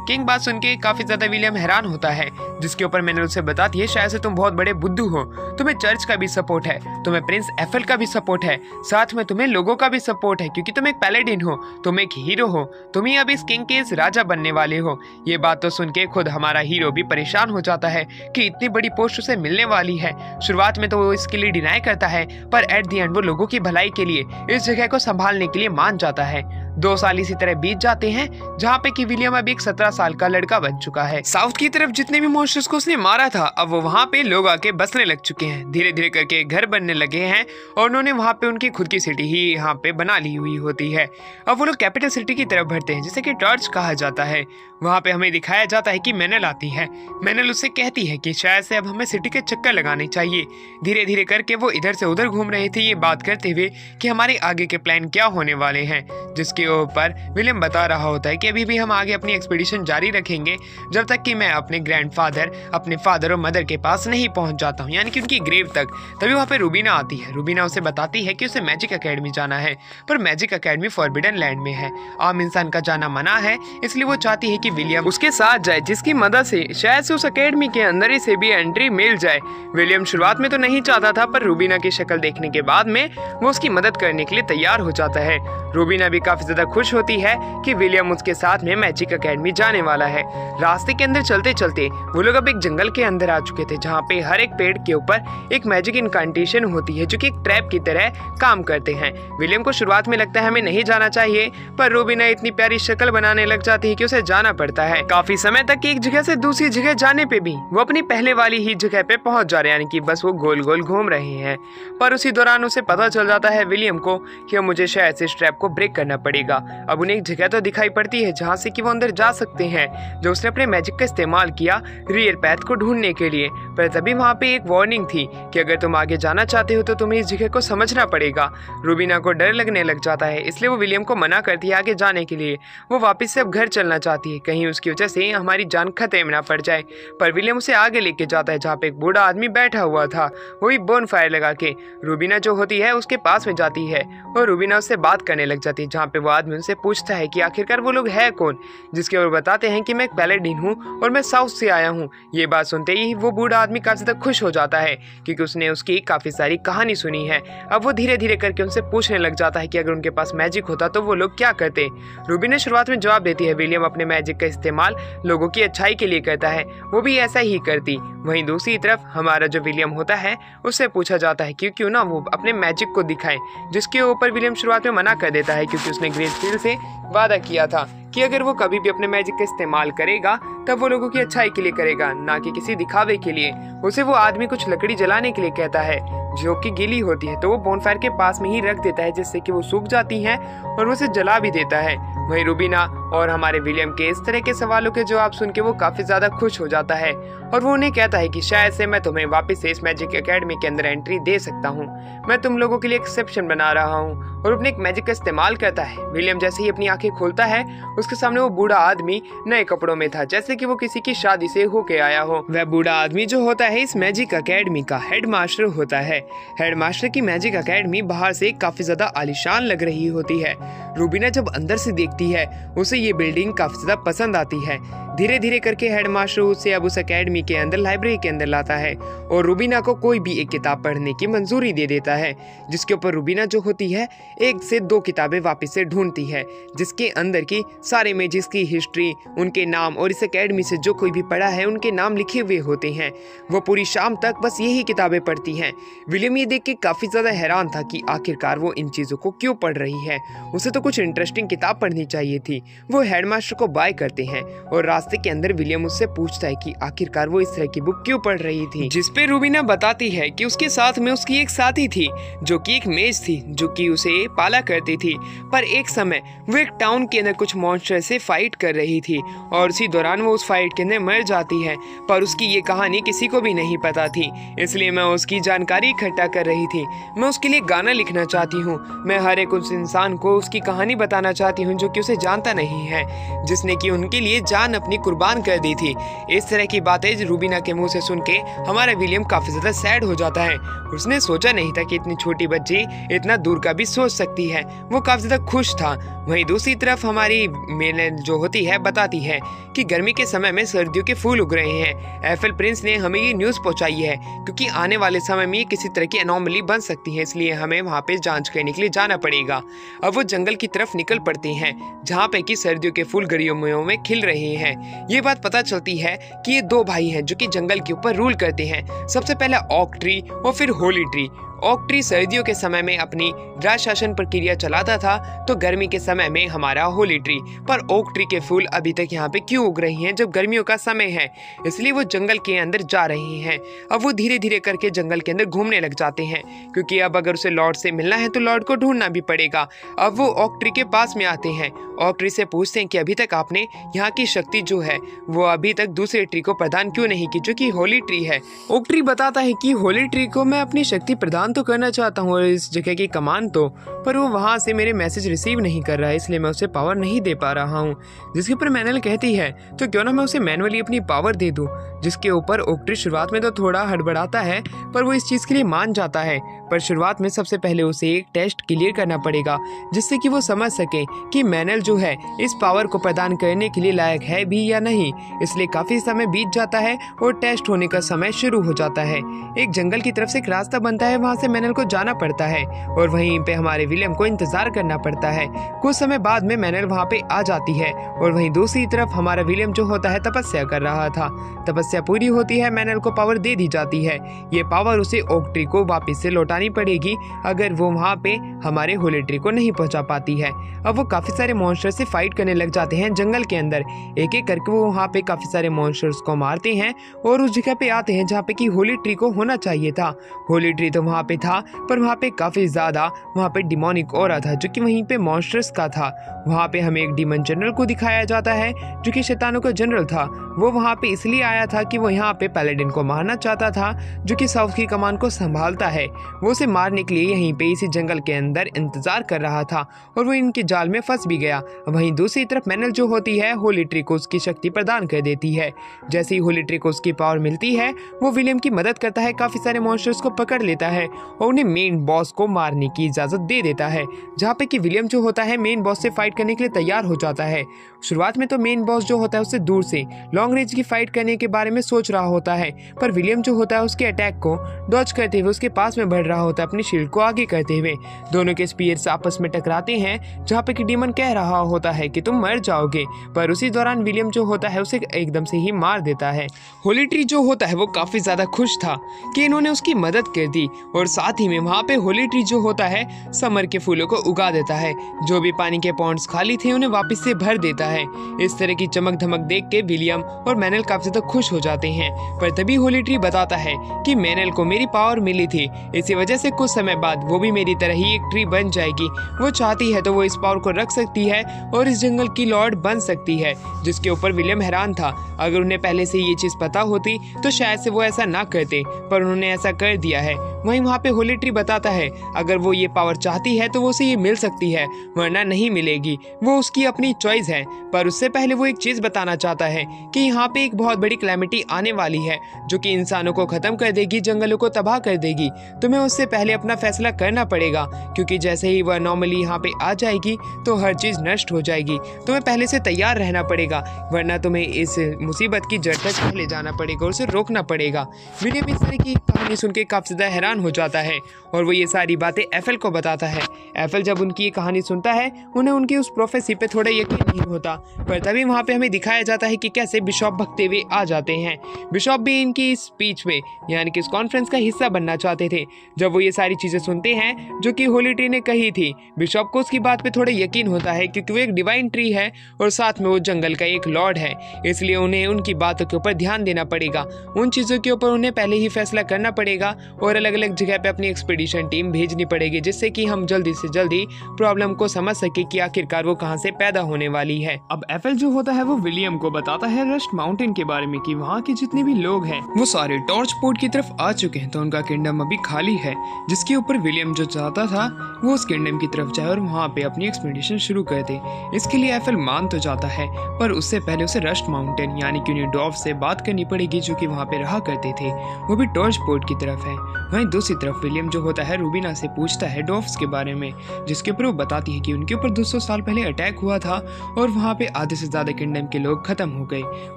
किंग बात सुन के काफी ज्यादा विलियम हैरान होता है, जिसके ऊपर मैनल उसे बताती है, शायद से तुम बहुत बड़े बुद्धू हो, तुम्हें चर्च का भी सपोर्ट है, तुम्हें प्रिंस एफेल का भी सपोर्ट है, साथ में तुम्हें लोगों का भी सपोर्ट है, क्योंकि तुम एक पैलेडिन हो, तुम एक हीरो हो, तुम ही अब इस किंग के इस राजा बनने वाले हो। ये बात तो सुन के खुद हमारा हीरो भी परेशान हो जाता है कि इतनी बड़ी पोस्ट उसे मिलने वाली है। शुरुआत में तो वो इसके लिए डिनाई करता है, पर एट द एंड वो लोगों की भलाई के लिए इस जगह को संभालने के लिए मान जाता है। 2 साल इसी तरह बीत जाते हैं, जहाँ पे कि विलियम अब एक 17 साल का लड़का बन चुका है। साउथ की तरफ जितने भी मॉन्स्टर्स को उसने मारा था, अब वो वहाँ पे लोग आके बसने लग चुके हैं, धीरे धीरे करके घर बनने लगे हैं, और उन्होंने वहाँ पे उनकी खुद की सिटी ही यहाँ पे बना ली हुई होती है। अब वो लोग कैपिटल सिटी की तरफ बढ़ते हैं, जिसे कि टॉर्च कहा जाता है। वहाँ पे हमें दिखाया जाता है कि मैनल आती है। मैनल उससे कहती है कि शायद से अब हमें सिटी के चक्कर लगाने चाहिए। धीरे धीरे करके वो इधर से उधर घूम रहे थे, ये बात करते हुए कि हमारे आगे के प्लान क्या होने वाले हैं, जिसके ऊपर विलियम बता रहा होता है कि अभी भी हम आगे अपनी एक्सपीडिशन जारी रखेंगे जब तक कि मैं अपने ग्रैंडफादर, अपने फादर और मदर के पास नहीं पहुंच जाता हूं, यानी कि उनकी ग्रेव तक। तभी वहाँ पे रूबीना आती है। रूबीना उसे बताती है कि उसे मैजिक एकेडमी जाना है, पर मैजिक एकेडमी फॉरबिडन लैंड में है, आम इंसान का जाना मना है। इसलिए वो चाहती है कि विलियम उसके साथ जाए, जिसकी मदद से शायद से उस एकेडमी के अंदर ही से भी एंट्री मिल जाए। विलियम शुरुआत में तो नहीं चाहता था, पर रूबीना की शक्ल देखने के बाद में वो उसकी मदद करने के लिए तैयार हो जाता है। रूबीना भी काफी ज्यादा खुश होती है कि विलियम उसके साथ में मैजिक एकेडमी जाने वाला है। रास्ते के अंदर चलते चलते वो लोग अब एक जंगल के अंदर आ चुके थे, जहाँ पे हर एक पेड़ के ऊपर एक मैजिक इनकांटेशन होती है, जो कि एक ट्रैप की तरह काम करते हैं। विलियम को शुरुआत में लगता है हमें नहीं जाना चाहिए, पर रूबीना इतनी प्यारी शक्ल बनाने लग जाती है कि उसे जाना पड़ता है। काफी समय तक एक जगह से दूसरी जगह जाने पे भी वो अपनी पहले वाली ही जगह पे पहुंच जा रहे हैं, यानी कि बस वो गोल गोल घूम रहे हैं। पर उसी दौरान उसे पता चल जाता है विलियम को कि मुझे शायद से इस ट्रैप को ब्रेक करना पड़ेगा। अब उन्हें एक जगह तो दिखाई पड़ती है जहाँ से कि वो अंदर जा सकते हैं, जो उसने अपने मैजिक का इस्तेमाल किया रियल पैथ को ढूंढने के लिए। पर तभी वहाँ पे एक वार्निंग थी कि अगर तुम आगे जाना चाहते हो तो तुम्हें इस जगह को समझना पड़ेगा। रूबीना को डर लगने लग जाता है, इसलिए वो विलियम को मना करती है आगे जाने के लिए। वो वापस से अब घर चलना चाहती है, कहीं उसकी वजह से हमारी जान खतरे में ना पड़ जाए। पर विलियम उसे आगे लेके जाता है, जहाँ पे एक बूढ़ा आदमी बैठा हुआ था, वही बोन फायर लगा के। रूबीना जो होती है उसके पास में जाती है और रूबीना उससे बात करने लग जाती है, जहाँ पे वो आदमी उनसे पूछता है कि आखिरकार वो लोग है कौन, जिसके वो बताते हैं कि मैं एक पैलेडिन हूँ और मैं साउथ से आया हूँ। ये बात सुनते ही वो बूढ़ा आदमी काफी ज्यादा खुश हो जाता है, क्योंकि उसने उसकी काफी सारी कहानी सुनी है। अब वो धीरे धीरे करके उनसे पूछने लग जाता है कि अगर उनके पास मैजिक होता तो वो लोग क्या करते। रूबीना शुरुआत में जवाब देती है विलियम अपने मैजिक का इस्तेमाल लोगों की अच्छाई के लिए करता है, वो भी ऐसा ही करती। वहीं दूसरी तरफ हमारा जो विलियम होता है उससे पूछा जाता है क्यों ना वो अपने मैजिक को दिखाए, जिसके ऊपर विलियम शुरुआत में मना कर देता है, क्योंकि उसने ग्रेसफील्ड से वादा किया था कि अगर वो कभी भी अपने मैजिक का इस्तेमाल करेगा तब वो लोगों की अच्छाई के लिए करेगा, ना कि किसी दिखावे के लिए। उसे वो आदमी कुछ लकड़ी जलाने के लिए कहता है जो कि गीली होती है, तो वो बोनफायर के पास में ही रख देता है, जिससे कि वो सूख जाती हैं और वो उसे जला भी देता है। वहीं रूबीना और हमारे विलियम के इस तरह के सवालों के जवाब सुन के वो काफी ज्यादा खुश हो जाता है और वो उन्हें कहता है कि शायद से मैं तुम्हें वापस से इस मैजिक एकेडमी के अंदर एंट्री दे सकता हूँ। मैं तुम लोगों के लिए एक्सेप्शन बना रहा हूँ, और अपने एक मैजिक का इस्तेमाल करता है। विलियम जैसे ही अपनी आंखें खोलता है, उसके सामने वो बूढ़ा आदमी नए कपड़ों में था, जैसे कि वो किसी की शादी से होके आया हो। वह बूढ़ा आदमी जो होता है इस मैजिक एकेडमी का हेडमास्टर होता है। हेडमास्टर की मैजिक एकेडमी बाहर से काफी ज्यादा आलीशान लग रही होती है। रूबीना जब अंदर से देखती है, उसे ये बिल्डिंग काफी ज्यादा पसंद आती है। धीरे धीरे करके हेडमास्टर उसे अब उस एकेडमी के अंदर लाइब्रेरी के अंदर लाता है और रूबीना को कोई भी एक किताब पढ़ने की मंजूरी दे देता है, जिसके ऊपर रूबीना जो होती है 1 से 2 किताबें वापस से ढूंढती है, जिसके अंदर की सारे इमेजेस की हिस्ट्री, उनके नाम और इस एकेडमी से जो कोई भी पढ़ा है उनके नाम लिखे हुए होते हैं। वो पूरी शाम तक बस यही किताबें पढ़ती हैं। विलियम ये देख के काफी ज्यादा हैरान था कि आखिरकार वो इन चीजों को क्यों पढ़ रही है। उसे तो कुछ इंटरेस्टिंग किताब पढ़नी चाहिए थी। वो हेडमास्टर को बाय करते हैं और रास्ते के अंदर विलियम उससे पूछता है कि आखिरकार वो इस तरह की बुक क्यों पढ़ रही थी, जिसपे रूबीना बताती है कि उसके साथ में उसकी एक साथी थी जो कि एक मेज थी, जो कि उसे पाला करती थी। पर एक समय वो एक टाउन के अंदर कुछ मॉन्स्टर से फाइट कर रही थी और उसी दौरान वो उस फाइट के अंदर मर जाती है। पर उसकी ये कहानी किसी को भी नहीं पता थी, इसलिए मैं उसकी जानकारी इकट्ठा कर रही थी। मैं उसके लिए गाना लिखना चाहती हूँ। मैं हर एक उस इंसान को उसकी कहानी बताना चाहती हूँ जो कि उसे जानता नहीं है, जिसने कि उनके लिए जान अपनी कुर्बान कर दी थी। इस तरह की बातें रूबीना के मुंह से सुन के हमारा विलियम काफी ज्यादा सैड हो जाता है। उसने सोचा नहीं था कि इतनी छोटी बच्ची इतना दूर का भी सोच सकती है। वो काफी ज्यादा खुश था। वहीं दूसरी तरफ हमारी मेल जो होती है बताती है कि गर्मी के समय में सर्दियों के फूल उग रहे हैं। एफएल प्रिंस ने हमें ये न्यूज़ पहुंचाई है क्योंकि आने वाले समय में ये किसी तरह की एनोमली बन सकती है, इसलिए हमें वहाँ पे जांच करने के लिए जाना पड़ेगा। अब वो जंगल की तरफ निकल पड़ते हैं जहाँ पे कि सर्दियों के फूल गर्मियों में खिल रहे हैं। ये बात पता चलती है कि ये 2 भाई हैं जो कि जंगल के ऊपर रूल करते हैं। सबसे पहला ओक ट्री और फिर होली ट्री। ओक ट्री सर्दियों के समय में अपनी राज शासन प्रक्रिया चलाता था, तो गर्मी के समय में हमारा होली ट्री। पर ओक ट्री के फूल अभी तक यहाँ पे क्यों उग रही हैं जब गर्मियों का समय है, इसलिए वो जंगल के अंदर जा रही हैं। अब वो धीरे धीरे करके जंगल के अंदर घूमने लग जाते हैं, क्योंकि अब अगर उसे लॉर्ड से मिलना है तो लॉर्ड को ढूंढना भी पड़ेगा। अब वो ओक ट्री के पास में आते हैं। ओक ट्री से पूछते हैं कि अभी तक आपने यहाँ की शक्ति जो है वो अभी तक दूसरे ट्री को प्रदान क्यों नहीं की, जो कि होली ट्री है। ओक ट्री बताता है कि होली ट्री को मैं अपनी शक्ति प्रदान तो करना चाहता हूँ और इस जगह की कमान तो, पर वो वहाँ से मेरे मैसेज रिसीव नहीं कर रहा है, इसलिए मैं उसे पावर नहीं दे पा रहा हूँ। जिसके ऊपर मैनल कहती है तो क्यों ना मैं उसे मैनुअली अपनी पावर दे दूँ, जिसके ऊपर ओक ट्री शुरुआत में तो थोड़ा हड़बड़ाता है, पर वो इस चीज़ के लिए मान जाता है। पर शुरुआत में सबसे पहले उसे एक टेस्ट क्लियर करना पड़ेगा, जिससे कि वो समझ सके कि मैनल जो है इस पावर को प्रदान करने के लिए लायक है भी या नहीं। इसलिए काफी समय बीत जाता है और टेस्ट होने का समय शुरू हो जाता है। एक जंगल की तरफ से एक रास्ता बनता है, वहाँ से मैनल को जाना पड़ता है और वहीं पे हमारे विलियम को इंतजार करना पड़ता है। कुछ समय बाद में मैनल वहाँ पे आ जाती है और वहीं दूसरी तरफ हमारा विलियम जो होता है तपस्या कर रहा था। तपस्या पूरी होती है, मैनल को पावर दे दी जाती है। ये पावर उसे ओक ट्री को वापस से लौटानी पड़ेगी अगर वो वहाँ पे हमारे होली ट्री को नहीं पहुँचा पाती है। अब वो काफी सारे मॉन्स्टर से फाइट करने लग जाते हैं जंगल के अंदर। एक एक करके वो वहाँ पे काफी सारे मॉन्स्टर्स को मारते हैं और उस जगह पे आते हैं जहाँ पे कि होली ट्री को होना चाहिए था। होली ट्री तो वहाँ पे था, पर वहाँ पे काफी ज्यादा वहाँ पे डिमोनिक ऑरा था जो कि वहीं पे मॉन्स्टर्स का था। वहाँ पे हमें एक डीमन जनरल को दिखाया जाता है जो कि शैतानों का जनरल था। वो वहाँ पे इसलिए आया था कि वो यहाँ पे पैलेडिन को मारना चाहता था जो कि साउथ की कमान को संभालता है। वो उसे मारने के लिए यहीं पे इसी जंगल के अंदर इंतजार कर रहा था और वो इनके जाल में फंस भी गया। वहीं दूसरी तरफ मैनल जो होती है होली ट्री को उसकी शक्ति प्रदान कर देती है। जैसे ही होली ट्री को उसकी पावर मिलती है वो विलियम की मदद करता है, काफी सारे मॉन्स्टर्स को पकड़ लेता है और उन्हें मेन बॉस को मारने की इजाजत दे देता है, जहाँ पे कि विलियम जो होता है मेन बॉस से फाइट करने के लिए तैयार हो जाता है। शुरुआत में तो मेन बॉस जो होता है उससे दूर से लॉन्ग रेंज की फाइट करने के बारे में सोच रहा होता है, पर विलियम जो होता है उसके अटैक को डॉज करते हुए उसके पास में बढ़ रहा होता है, अपनी शील्ड को आगे करते हुए। दोनों के स्पीयर्स आपस में टकराते हैं, जहाँ पे कि डीमन कह रहा होता है कि तुम मर जाओगे, पर उसी दौरान विलियम जो होता है उसे एकदम से ही मार देता है। होली ट्री जो होता है वो काफी ज्यादा खुश था कि इन्होंने उसकी मदद कर दी और साथ ही में वहाँ पे होली ट्री जो होता है समर के फूलों को उगा देता है। जो भी पानी के पॉन्ड्स खाली थे उन्हें वापस से भर देता है। इस तरह की चमक धमक देख के विलियम और मैनल काफी ज्यादा खुश हो जाते हैं। पर तभी होली ट्री बताता है कि मैनल को मेरी पावर मिली थी, इसी वजह से कुछ समय बाद वो भी मेरी तरह ही एक ट्री बन जाएगी। वो चाहती है तो वो इस पावर को रख सकती है और इस जंगल की लॉर्ड बन सकती है। जिसके ऊपर विलियम हैरान था। अगर उन्हें पहले से ये चीज पता होती तो शायद से वो ऐसा ना करते, पर उन्होंने ऐसा कर दिया है। वहीं वहाँ पे होली ट्री बताता है अगर वो ये पावर चाहती है तो वो उसे ये मिल सकती है, वरना नहीं मिलेगी। वो उसकी अपनी चॉइस है। पर उससे पहले वो एक चीज बताना चाहता है कि यहाँ पे एक बहुत बड़ी कैलेमिटी आने वाली है जो कि इंसानों को खत्म कर देगी, जंगलों को तबाह कर देगी। तुम्हें उससे पहले अपना फैसला करना पड़ेगा, क्योंकि जैसे ही वह नॉर्मली यहाँ पे आ जाएगी तो हर चीज नष्ट हो जाएगी। तुम्हें पहले से तैयार रहना पड़ेगा, वरना तुम्हें इस मुसीबत की जड़ तक पहले जाना पड़ेगा और उसे रोकना पड़ेगा। विलियम इस तरह की कहानी सुन के काफी ज्यादा हैरान हो जाता है और वो ये सारी बातें एफएल को बताता है। एफएल जब उनकी ये कहानी सुनता है उन्हें उनकी उस प्रोफेसी पे थोड़ा यकीन नहीं होता। पर तभी वहाँ पे हमें दिखाया जाता है कि कैसे बिशॉप भगते हुए आ जाते हैं। बिशॉप भी इनकी स्पीच में यानी कि इस कॉन्फ्रेंस का हिस्सा बनना चाहते थे। जब वो ये सारी चीजें सुनते हैं जो कि होली ट्री ने कही थी, बिशॉप को उसकी बात पे थोड़ा यकीन होता है, क्योंकि वो एक डिवाइन ट्री है और साथ में वो जंगल का एक लॉर्ड है। इसलिए उन्हें उनकी बातों के ऊपर ध्यान देना पड़ेगा। उन चीजों के ऊपर उन्हें पहले ही फैसला करना पड़ेगा और अलग अलग जगह पे अपनी एक्सपीडिशन टीम भेजनी पड़ेगी, जिससे कि हम जल्दी से जल्दी प्रॉब्लम को समझ सके कि आखिरकार वो कहाँ से पैदा होने वाली है। अब एफएल जो होता है वो विलियम को बताता है रस्ट माउंटेन के बारे में कि वहाँ के जितने भी लोग हैं वो सारे टॉर्च पोर्ट की तरफ आ चुके हैं, तो उनका किंगडम अभी खाली है। जिसके ऊपर विलियम जो चाहता था वो उस किंगडम की तरफ जाए और वहाँ पे अपनी एक्सपीडिशन शुरू कर दे। इसके लिए एफएल मान तो जाता है, पर उससे पहले उसे रस्ट माउंटेन यानी कि उन्हें डॉर्फ से बात करनी पड़ेगी जो कि वहाँ पे रहा करते थे, वो भी टॉर्च पोर्ट की तरफ है। वहीं दूसरी तरफ विलियम जो होता है रूबीना से पूछता है डॉर्फ्स के बारे में, जिसके ऊपर वो बताती है कि उनके ऊपर 200 साल पहले अटैक हुआ था और वहाँ पे आधे से ज्यादा किंगडम के लोग खत्म हो गए।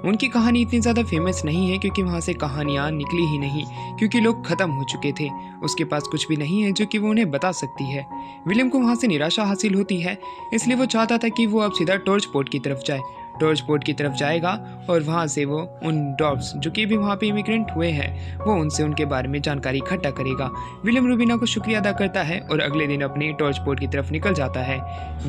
उनकी कहानी इतनी ज्यादा फेमस नहीं है क्योंकि वहाँ से कहानियां निकली ही नहीं, क्योंकि लोग खत्म हो चुके थे। उसके पास कुछ भी नहीं है जो कि वो उन्हें बता सकती है। विलियम को वहाँ से निराशा हासिल होती है, इसलिए वो चाहता था कि वो अब सीधा टॉर्च पोर्ट की तरफ जाए। टॉर्च पोर्ट की तरफ जाएगा और वहाँ से वो उन डॉर्फ्स जो कि भी वहाँ पे इमिग्रेंट हुए हैं वो उनसे उनके बारे में जानकारी इकट्ठा करेगा। विलियम रूबीना को शुक्रिया अदा करता है और अगले दिन अपनी टॉर्च पोर्ट की तरफ निकल जाता है।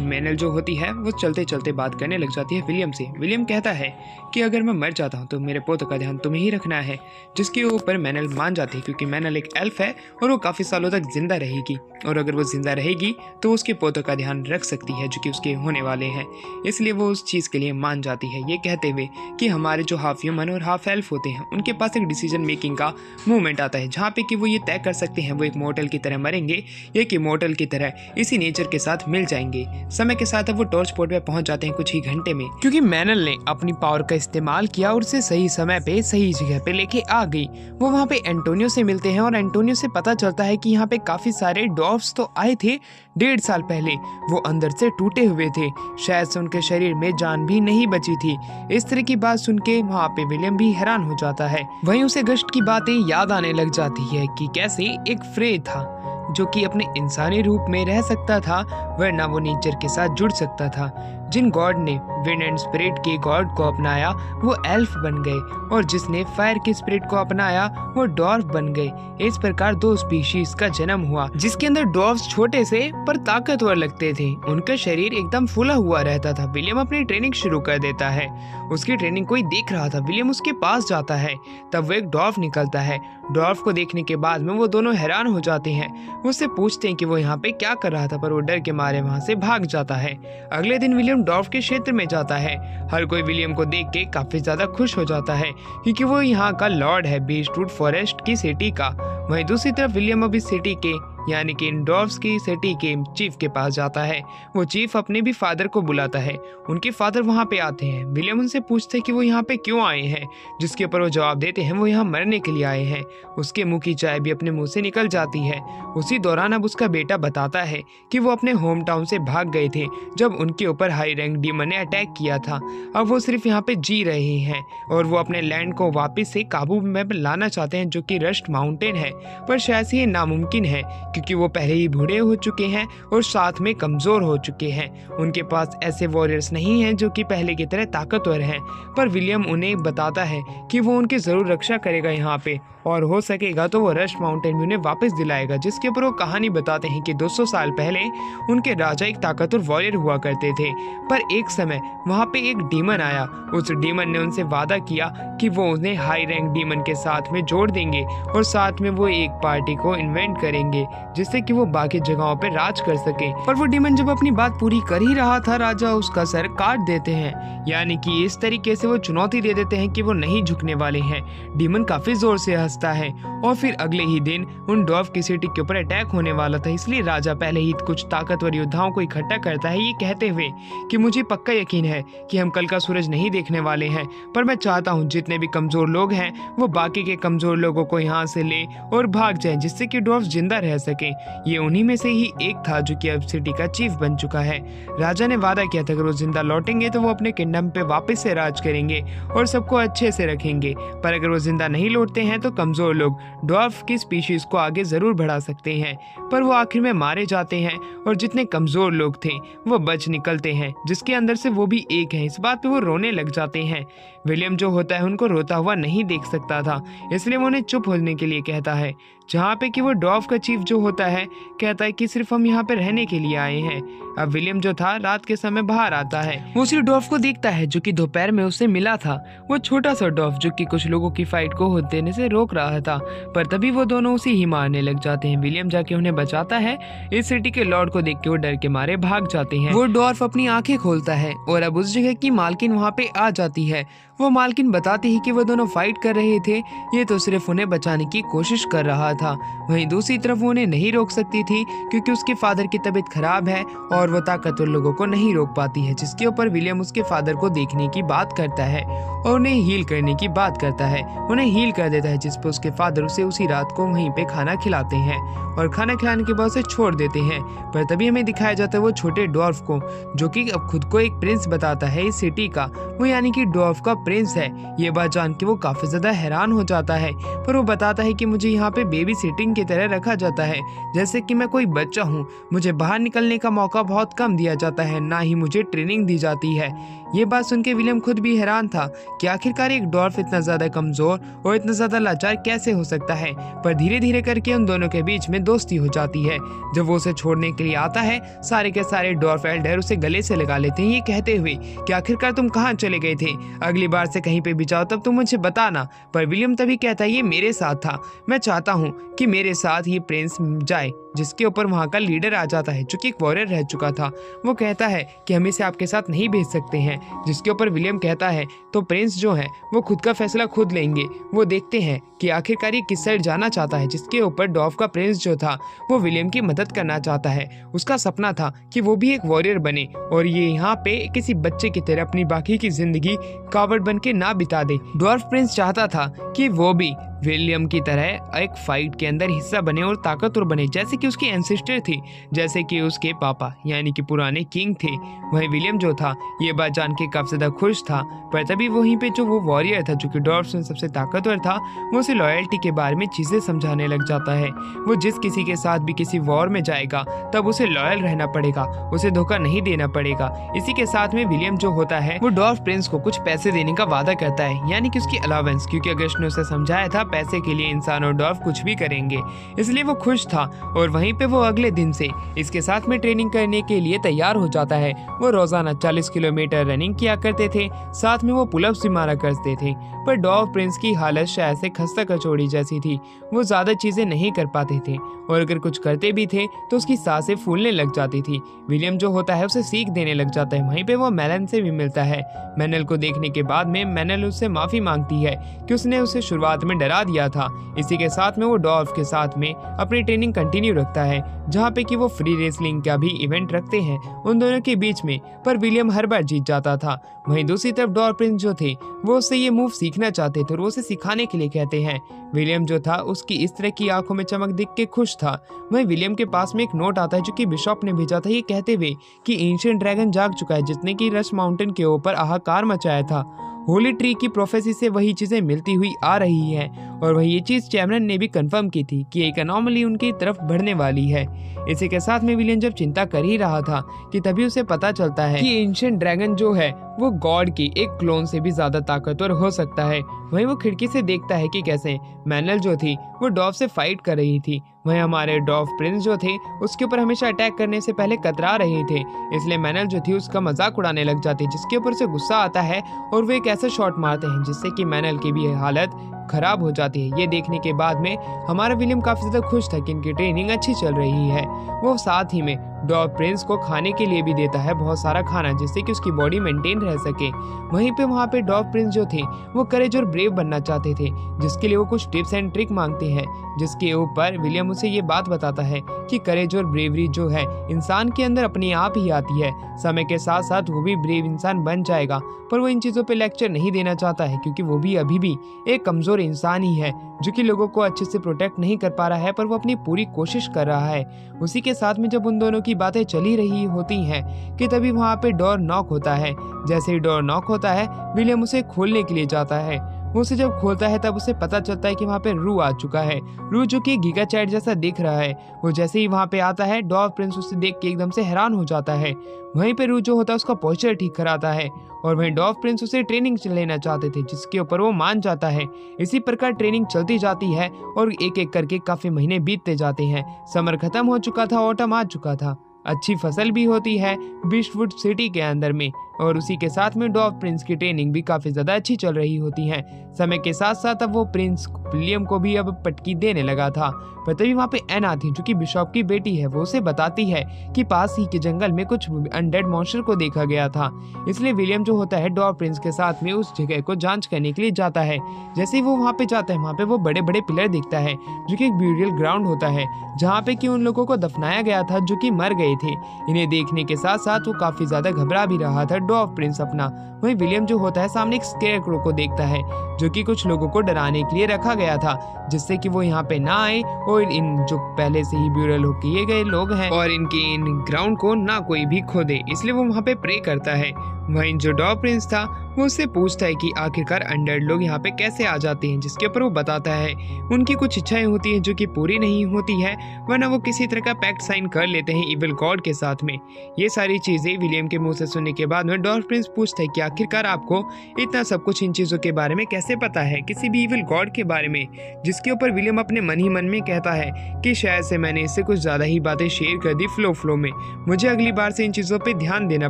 मैनल जो होती है वो चलते चलते बात करने लग जाती है विलियम से। विलियम कहता है कि अगर मैं मर जाता हूँ तो मेरे पोते का ध्यान तुम्हें ही रखना है, जिसके ऊपर मैनल मान जाती है क्योंकि मैनल एक एल्फ है और वो काफ़ी सालों तक जिंदा रहेगी, और अगर वो जिंदा रहेगी तो उसके पोतों का ध्यान रख सकती है जो कि उसके होने वाले हैं। इसलिए वो उस चीज़ के लिए मान जाती है, ये कहते हुए कि हमारे जो हाफ ह्यूमन और हाफ एल्फ होते हैं उनके पास एक डिसीजन मेकिंग का मूवमेंट आता है जहाँ पे कि वो ये तय कर सकते हैं वो एक मॉर्टल की तरह मरेंगे या कि मॉर्टल की तरह इसी नेचर के साथ मिल जाएंगे। समय के साथ अब वो टॉर्च पोर्ट पे पहुंच जाते हैं कुछ ही घंटे में, क्योंकि मैनल ने अपनी पावर का इस्तेमाल किया और उसे सही समय पे सही जगह पे लेके आ गई। वो वहाँ पे एंटोनियो से मिलते हैं और एंटोनियो से पता चलता है कि यहाँ पे काफी सारे डॉर्फ्स तो आए थे 1.5 साल पहले। वो अंदर से टूटे हुए थे, शायद से उनके शरीर में जान भी नहीं बची थी। इस तरह की बात सुन के वहाँ पे विलियम भी हैरान हो जाता है। वहीं उसे गश्त की बातें याद आने लग जाती है कि कैसे एक फ्रे था जो कि अपने इंसानी रूप में रह सकता था, वरना वो नेचर के साथ जुड़ सकता था। जिन गॉड ने विंड एंड स्पिरिट के गॉड को अपनाया वो एल्फ बन गए, और जिसने फायर के स्पिरिट को अपनाया वो डॉर्फ बन गए। इस प्रकार 2 स्पीशीज का जन्म हुआ, जिसके अंदर डॉर्फ्स छोटे से पर ताकतवर लगते थे। उनका शरीर एकदम फूला हुआ रहता था। विलियम अपनी ट्रेनिंग शुरू कर देता है। उसकी ट्रेनिंग कोई देख रहा था। विलियम उसके पास जाता है, तब वो एक डॉर्फ निकलता है। डॉर्फ को देखने के बाद में वो दोनों हैरान हो जाते हैं। वो उससे पूछते हैं कि वो यहाँ पे क्या कर रहा था, पर वो डर के मारे वहाँ से भाग जाता है। अगले दिन विलियम डॉर्फ के क्षेत्र में जाता है। हर कोई विलियम को देख के काफी ज्यादा खुश हो जाता है क्योंकि वो यहाँ का लॉर्ड है बीस्टवुड फॉरेस्ट की सिटी का। वहीं दूसरी तरफ विलियम अभी सिटी के यानी कि इन डॉर्फ्स की सिटी के चीफ के पास जाता है। वो चीफ अपने भी फादर को बुलाता है। उनके फादर वहाँ पे आते हैं। विलियम उनसे पूछते हैं कि वो यहाँ पे क्यों आए हैं, जिसके ऊपर वो जवाब देते हैं वो यहाँ मरने के लिए आए हैं। उसके मुंह की चाय भी अपने मुंह से निकल जाती है। उसी दौरान अब उसका बेटा बताता है कि वो अपने होम टाउन से भाग गए थे जब उनके ऊपर हाई रैंक डीमन ने अटैक किया था। अब वो सिर्फ यहाँ पे जी रहे हैं और वो अपने लैंड को वापस से काबू में लाना चाहते हैं जो कि रस्ट माउंटेन है, पर शायद से ये नामुमकिन है क्योंकि वो पहले ही बूढ़े हो चुके हैं और साथ में कमजोर हो चुके हैं। उनके पास ऐसे वॉरियर्स नहीं हैं जो कि पहले की तरह ताकतवर हैं। पर विलियम उन्हें बताता है कि वो उनकी जरूर रक्षा करेगा यहाँ पे, और हो सकेगा तो वो रश माउंटेन भी उन्हें वापस दिलाएगा। जिसके ऊपर वो कहानी बताते हैं कि 200 साल पहले उनके राजा एक ताकतवर वॉरियर हुआ करते थे, पर एक समय वहाँ पे एक डीमन आया। उस डीमन ने उनसे वादा किया कि वो उन्हें हाई रैंक डीमन के साथ में जोड़ देंगे और साथ में वो एक पार्टी को इन्वेंट करेंगे जिससे कि वो बाकी जगहों पे राज कर सके। पर वो डीमन जब अपनी बात पूरी कर ही रहा था, राजा उसका सर काट देते हैं। यानी कि इस तरीके से वो चुनौती दे देते हैं कि वो नहीं झुकने वाले हैं। डीमन काफी जोर से हंसता है और फिर अगले ही दिन उन डॉर्फ की सिटी के ऊपर अटैक होने वाला था। इसलिए राजा पहले ही कुछ ताकतवर योद्धाओं को इकट्ठा करता है, ये कहते हुए कि मुझे पक्का यकीन है कि हम कल का सूरज नहीं देखने वाले हैं, पर मैं चाहता हूँ जितने भी कमजोर लोग हैं वो बाकी के कमजोर लोगों को यहाँ से ले और भाग जाए, जिससे कि डॉर्फ जिंदा रह सके। ये उन्हीं में से ही एक था जो कि अब सिटी का चीफ बन चुका है। राजा ने वादा किया था अगर वो जिंदा लौटेंगे तो वो अपने किंगडम पे वापस से राज करेंगे और सबको अच्छे से रखेंगे, पर अगर वो जिंदा नहीं लौटते हैं तो कमजोर लोग डॉर्फ की स्पीशीज को आगे जरूर बढ़ा सकते हैं। पर वो आखिर में मारे जाते हैं और जितने कमजोर लोग थे वो बच निकलते हैं, जिसके अंदर से वो भी एक है। इस बात पे वो रोने लग जाते हैं। विलियम जो होता है उनको रोता हुआ नहीं देख सकता था, इसलिए वो उन्हें चुप होने के लिए कहता है, जहाँ पे कि वो डॉर्फ का चीफ जो होता है कहता है कि सिर्फ हम यहाँ पे रहने के लिए आए हैं। अब विलियम जो था रात के समय बाहर आता है, वो उसी डॉर्फ को देखता है जो कि दोपहर में उसे मिला था। वो छोटा सा डॉर्फ जो कि कुछ लोगों की फाइट को होने देने से रोक रहा था, पर तभी वो दोनों उसे ही मारने लग जाते हैं। विलियम जाके उन्हें बचाता है। इस सिटी के लॉर्ड को देख के वो डर के मारे भाग जाते हैं। वो डॉर्फ अपनी आंखें खोलता है और अब उस जगह की मालकिन वहाँ पे आ जाती है। वो मालकिन बताती है कि वो दोनों फाइट कर रहे थे, ये तो सिर्फ उन्हें बचाने की कोशिश कर रहा था। वहीं दूसरी तरफ वो उन्हें नहीं रोक सकती थी क्योंकि उसके फादर की तबीयत खराब है और वो ताकतवर लोगों को नहीं रोक पाती है। जिसके ऊपर विलियम उसके फादर को देखने की बात करता है और उन्हें हील करने की बात करता है। उन्हें हील कर देता है, जिस पर उसके फादर उसे उसी रात को वहीं पे खाना खिलाते हैं और खाना खिलाने के बाद उसे छोड़ देते हैं। पर तभी हमें दिखाया जाता है वो छोटे डॉर्फ को, जो कि अब खुद को एक प्रिंस बताता है इस सिटी का, वो यानी कि डॉर्फ का प्रिंस है। ये बात जान के वो काफी ज्यादा हैरान हो जाता है, पर वो बताता है कि मुझे यहाँ पे बेबी सिटिंग की तरह रखा जाता है, जैसे कि मैं कोई बच्चा हूँ। मुझे बाहर निकलने का मौका बहुत कम दिया जाता है, ना ही मुझे ट्रेनिंग दी जाती है। ये बात सुन के विलियम खुद भी हैरान था कि आखिरकार एक डॉर्फ इतना ज्यादा कमजोर और इतना ज्यादा लाचार कैसे हो सकता है। पर धीरे धीरे करके उन दोनों के बीच में दोस्ती हो जाती है। जब वो उसे छोड़ने के लिए आता है, सारे के सारे डॉर्फ एल्डर उसे गले से लगा लेते हैं, ये कहते हुए कि आखिरकार तुम कहाँ चले गए थे, अगली बार से कहीं पे भी जाओ तब तुम मुझे बताना। पर विलियम तभी कहता है ये मेरे साथ था, मैं चाहता हूँ कि मेरे साथ ये प्रिंस जाए। जिसके ऊपर वहाँ का लीडर आ जाता है जो कि एक वॉरियर रह चुका था। वो कहता है कि हम इसे आपके साथ नहीं भेज सकते हैं। जिसके ऊपर विलियम कहता है तो प्रिंस जो है वो खुद का फैसला खुद लेंगे। वो देखते हैं कि आखिरकार ये किस साइड जाना चाहता है। जिसके ऊपर डॉर्फ का प्रिंस जो था वो विलियम की मदद करना चाहता है। उसका सपना था कि वो भी एक वॉरियर बने और ये यहाँ पे किसी बच्चे की तरह अपनी बाकी की जिंदगी कावड़ बन के ना बिता दे। डॉर्फ प्रिंस चाहता था कि वो भी विलियम की तरह एक फाइट के अंदर हिस्सा बने और ताकतवर बने, जैसे कि उसकी एंसेस्टर थी, जैसे कि उसके पापा यानी कि पुराने किंग थे। वहीं विलियम जो था ये बात जान के काफी ज्यादा खुश था। पर तभी वहीं पे जो वो वॉरियर था जो कि डॉर्फ में सबसे ताकतवर था, वो उसे लॉयल्टी के बारे में चीजें समझाने लग जाता है। वो जिस किसी के साथ भी किसी वॉर में जाएगा तब उसे लॉयल रहना पड़ेगा, उसे धोखा नहीं देना पड़ेगा। इसी के साथ में विलियम जो होता है वो डॉर्फ प्रिंस को कुछ पैसे देने का वादा करता है, यानी कि उसकी अलावेंस, क्योंकि अगस्त ने उसे समझाया था पैसे के लिए इंसान और डॉर्फ कुछ भी करेंगे। इसलिए वो खुश था और वहीं पे वो अगले दिन से इसके साथ में ट्रेनिंग करने के लिए तैयार हो जाता है। वो रोजाना 40 किलोमीटर रनिंग किया करते थे, साथ में वो पुलअप्स भी मारा करते थे। पर डॉर्फ प्रिंस की हालत शायद से खस्ता कचौड़ी जैसी थी, वो ज्यादा चीजें नहीं कर पाते थे और अगर कुछ करते भी थे तो उसकी सांसें फूलने लग जाती थी। विलियम जो होता है उसे सीख देने लग जाता है। वहीं पे वो मेलन से भी मिलता है। मैनल को देखने के बाद में मैनल उससे माफी मांगती है कि उसने उसे शुरुआत में डरा दिया था। इसी के साथ में वो डॉर्फ के साथ में अपनी ट्रेनिंग कंटिन्यू रखता है, जहाँ पे कि वो फ्री रेसलिंग का भी इवेंट रखते हैं उन दोनों के बीच में। पर विलियम हर बार जीत जाता था। वहीं दूसरी तरफ डॉर्फ प्रिंस जो थे वो उससे ये मूव सीखना चाहते थे और वो उसे सिखाने के लिए कहते हैं। विलियम जो था उसकी इस तरह की आंखों में चमक देख के खुश था। वहीं विलियम के पास में एक नोट आता है जो कि बिशॉप ने भेजा था, ये कहते हुए कि एंशिएंट ड्रैगन जाग चुका है जिसने कि रश माउंटेन के ऊपर हाहाकार मचाया था। होली ट्री की प्रोफेसी से वही चीजें मिलती हुई आ रही हैं और वही ये चीज़ कैमरन ने भी कंफर्म की थी कि एक अनोमली उनकी तरफ बढ़ने वाली है। इसी के साथ में विलियम जब चिंता कर ही रहा था कि तभी उसे पता चलता है कि एंशिएंट ड्रैगन जो है वो गॉड की एक क्लोन से भी ज्यादा ताकतवर हो सकता है। वहीं वो खिड़की से देखता है कि कैसे मैनल जो थी वो डॉव से फाइट कर रही थी। वहीं हमारे डॉव प्रिंस जो थे उसके ऊपर हमेशा अटैक करने से पहले कतरा रहे थे, इसलिए मैनल जो थी उसका मजाक उड़ाने लग जाती, जिसके ऊपर से गुस्सा आता है और वो एक ऐसा शॉट मारते हैं जिससे कि मैनल की भी हालत खराब हो जाती है। ये देखने के बाद में हमारा विलियम काफी ज्यादा खुश था कि इनकी ट्रेनिंग अच्छी चल रही है। वो साथ ही में डॉव प्रिंस को खाने के लिए भी देता है बहुत सारा खाना, जिससे कि उसकी बॉडी मेंटेन रह सके। वहीं पे वहाँ पे डॉव प्रिंस जो थे वो करेज और ब्रेव बनना चाहते थे, जिसके लिए वो कुछ टिप्स एंड ट्रिक मांगते हैं, जिसके ऊपर विलियम उसे ये बात बताता है कि करेज और ब्रेवरी जो है इंसान के अंदर अपने आप ही आती है, समय के साथ साथ वो भी ब्रेव इंसान बन जाएगा। पर वो इन चीज़ों पे लेक्चर नहीं देना चाहता है क्योंकि वो भी अभी भी एक कमज़ोर इंसान ही है जो कि लोगों को अच्छे से प्रोटेक्ट नहीं कर पा रहा है, पर वो अपनी पूरी कोशिश कर रहा है। उसी के साथ में जब उन दोनों की बातें चली रही होती हैं कि तभी वहाँ पे डोर नॉक होता है। जैसे ही डोर नॉक होता है विलियम उसे खोलने के लिए जाता है। वो उसे जब खोलता है तब उसे पता चलता है कि वहाँ पे रू आ चुका है। रू जो कि गीगा चैट जैसा दिख रहा है। वो जैसे ही वहाँ पे आता है डॉव प्रिंस उसे देख के एकदम से हैरान हो जाता है। वहीं पे रू जो होता है उसका पोस्चर ठीक कराता है और वहीं डॉव प्रिंस उसे ट्रेनिंग लेना चाहते थे, जिसके ऊपर वो मान जाता है। इसी प्रकार ट्रेनिंग चलती जाती है और एक एक करके काफी महीने बीतते जाते हैं। समर खत्म हो चुका था, ऑटम आ चुका था, अच्छी फसल भी होती है बीस्टवुड सिटी के अंदर में, और उसी के साथ में डॉव प्रिंस की ट्रेनिंग भी काफी ज्यादा अच्छी चल रही होती है। समय के साथ साथ अब वो प्रिंस विलियम को भी अब पटकी देने लगा था। पर तभी वहाँ पे एन आती जो कि बिशॉप की बेटी है, वो उसे बताती है कि पास ही के जंगल में कुछ अनडेड मॉन्स्टर को देखा गया था। इसलिए विलियम जो होता है डॉव प्रिंस के साथ में उस जगह को जांच करने के लिए जाता है। जैसे ही वो वहाँ पे जाता है वहाँ पे वो बड़े बड़े पिलर दिखता है जो कि एक ब्यूरियल ग्राउंड होता है जहाँ पे कि उन लोगों को दफनाया गया था जो कि मर गए थे। इन्हें देखने के साथ साथ वो काफी ज्यादा घबरा भी रहा था डॉव प्रिंस अपना। वहीं विलियम जो होता है सामने एक स्केयरक्रो को देखता है जो कि कुछ लोगों को डराने के लिए रखा गया था, जिससे कि वो यहाँ पे ना आए और इन जो पहले से ही ब्यूरल हो किए गए लोग हैं और इनके इन ग्राउंड को ना कोई भी खोदे, इसलिए वो वहाँ पे प्रे करता है। वहीं जो डॉव प्रिंस था वो उससे पूछता है कि आखिरकार अनडेड लोग यहाँ पे कैसे आ जाते हैं, जिसके ऊपर वो बताता है उनकी कुछ इच्छाएं होती हैं जो कि पूरी नहीं होती है, वरना वो किसी तरह का पैक्ट साइन कर लेते हैं इविल गॉड के साथ में। ये सारी चीजें विलियम के मुंह से सुनने के बाद में डॉव प्रिंस पूछता है कि आखिरकार आपको इतना सब कुछ इन चीजों के बारे में कैसे पता है, किसी भी इविल गॉड के बारे में, जिसके ऊपर विलियम अपने मन ही मन में कहता है कि शायद से मैंने इससे कुछ ज्यादा ही बातें शेयर कर दी फ्लो में, मुझे अगली बार से इन चीजों पे ध्यान देना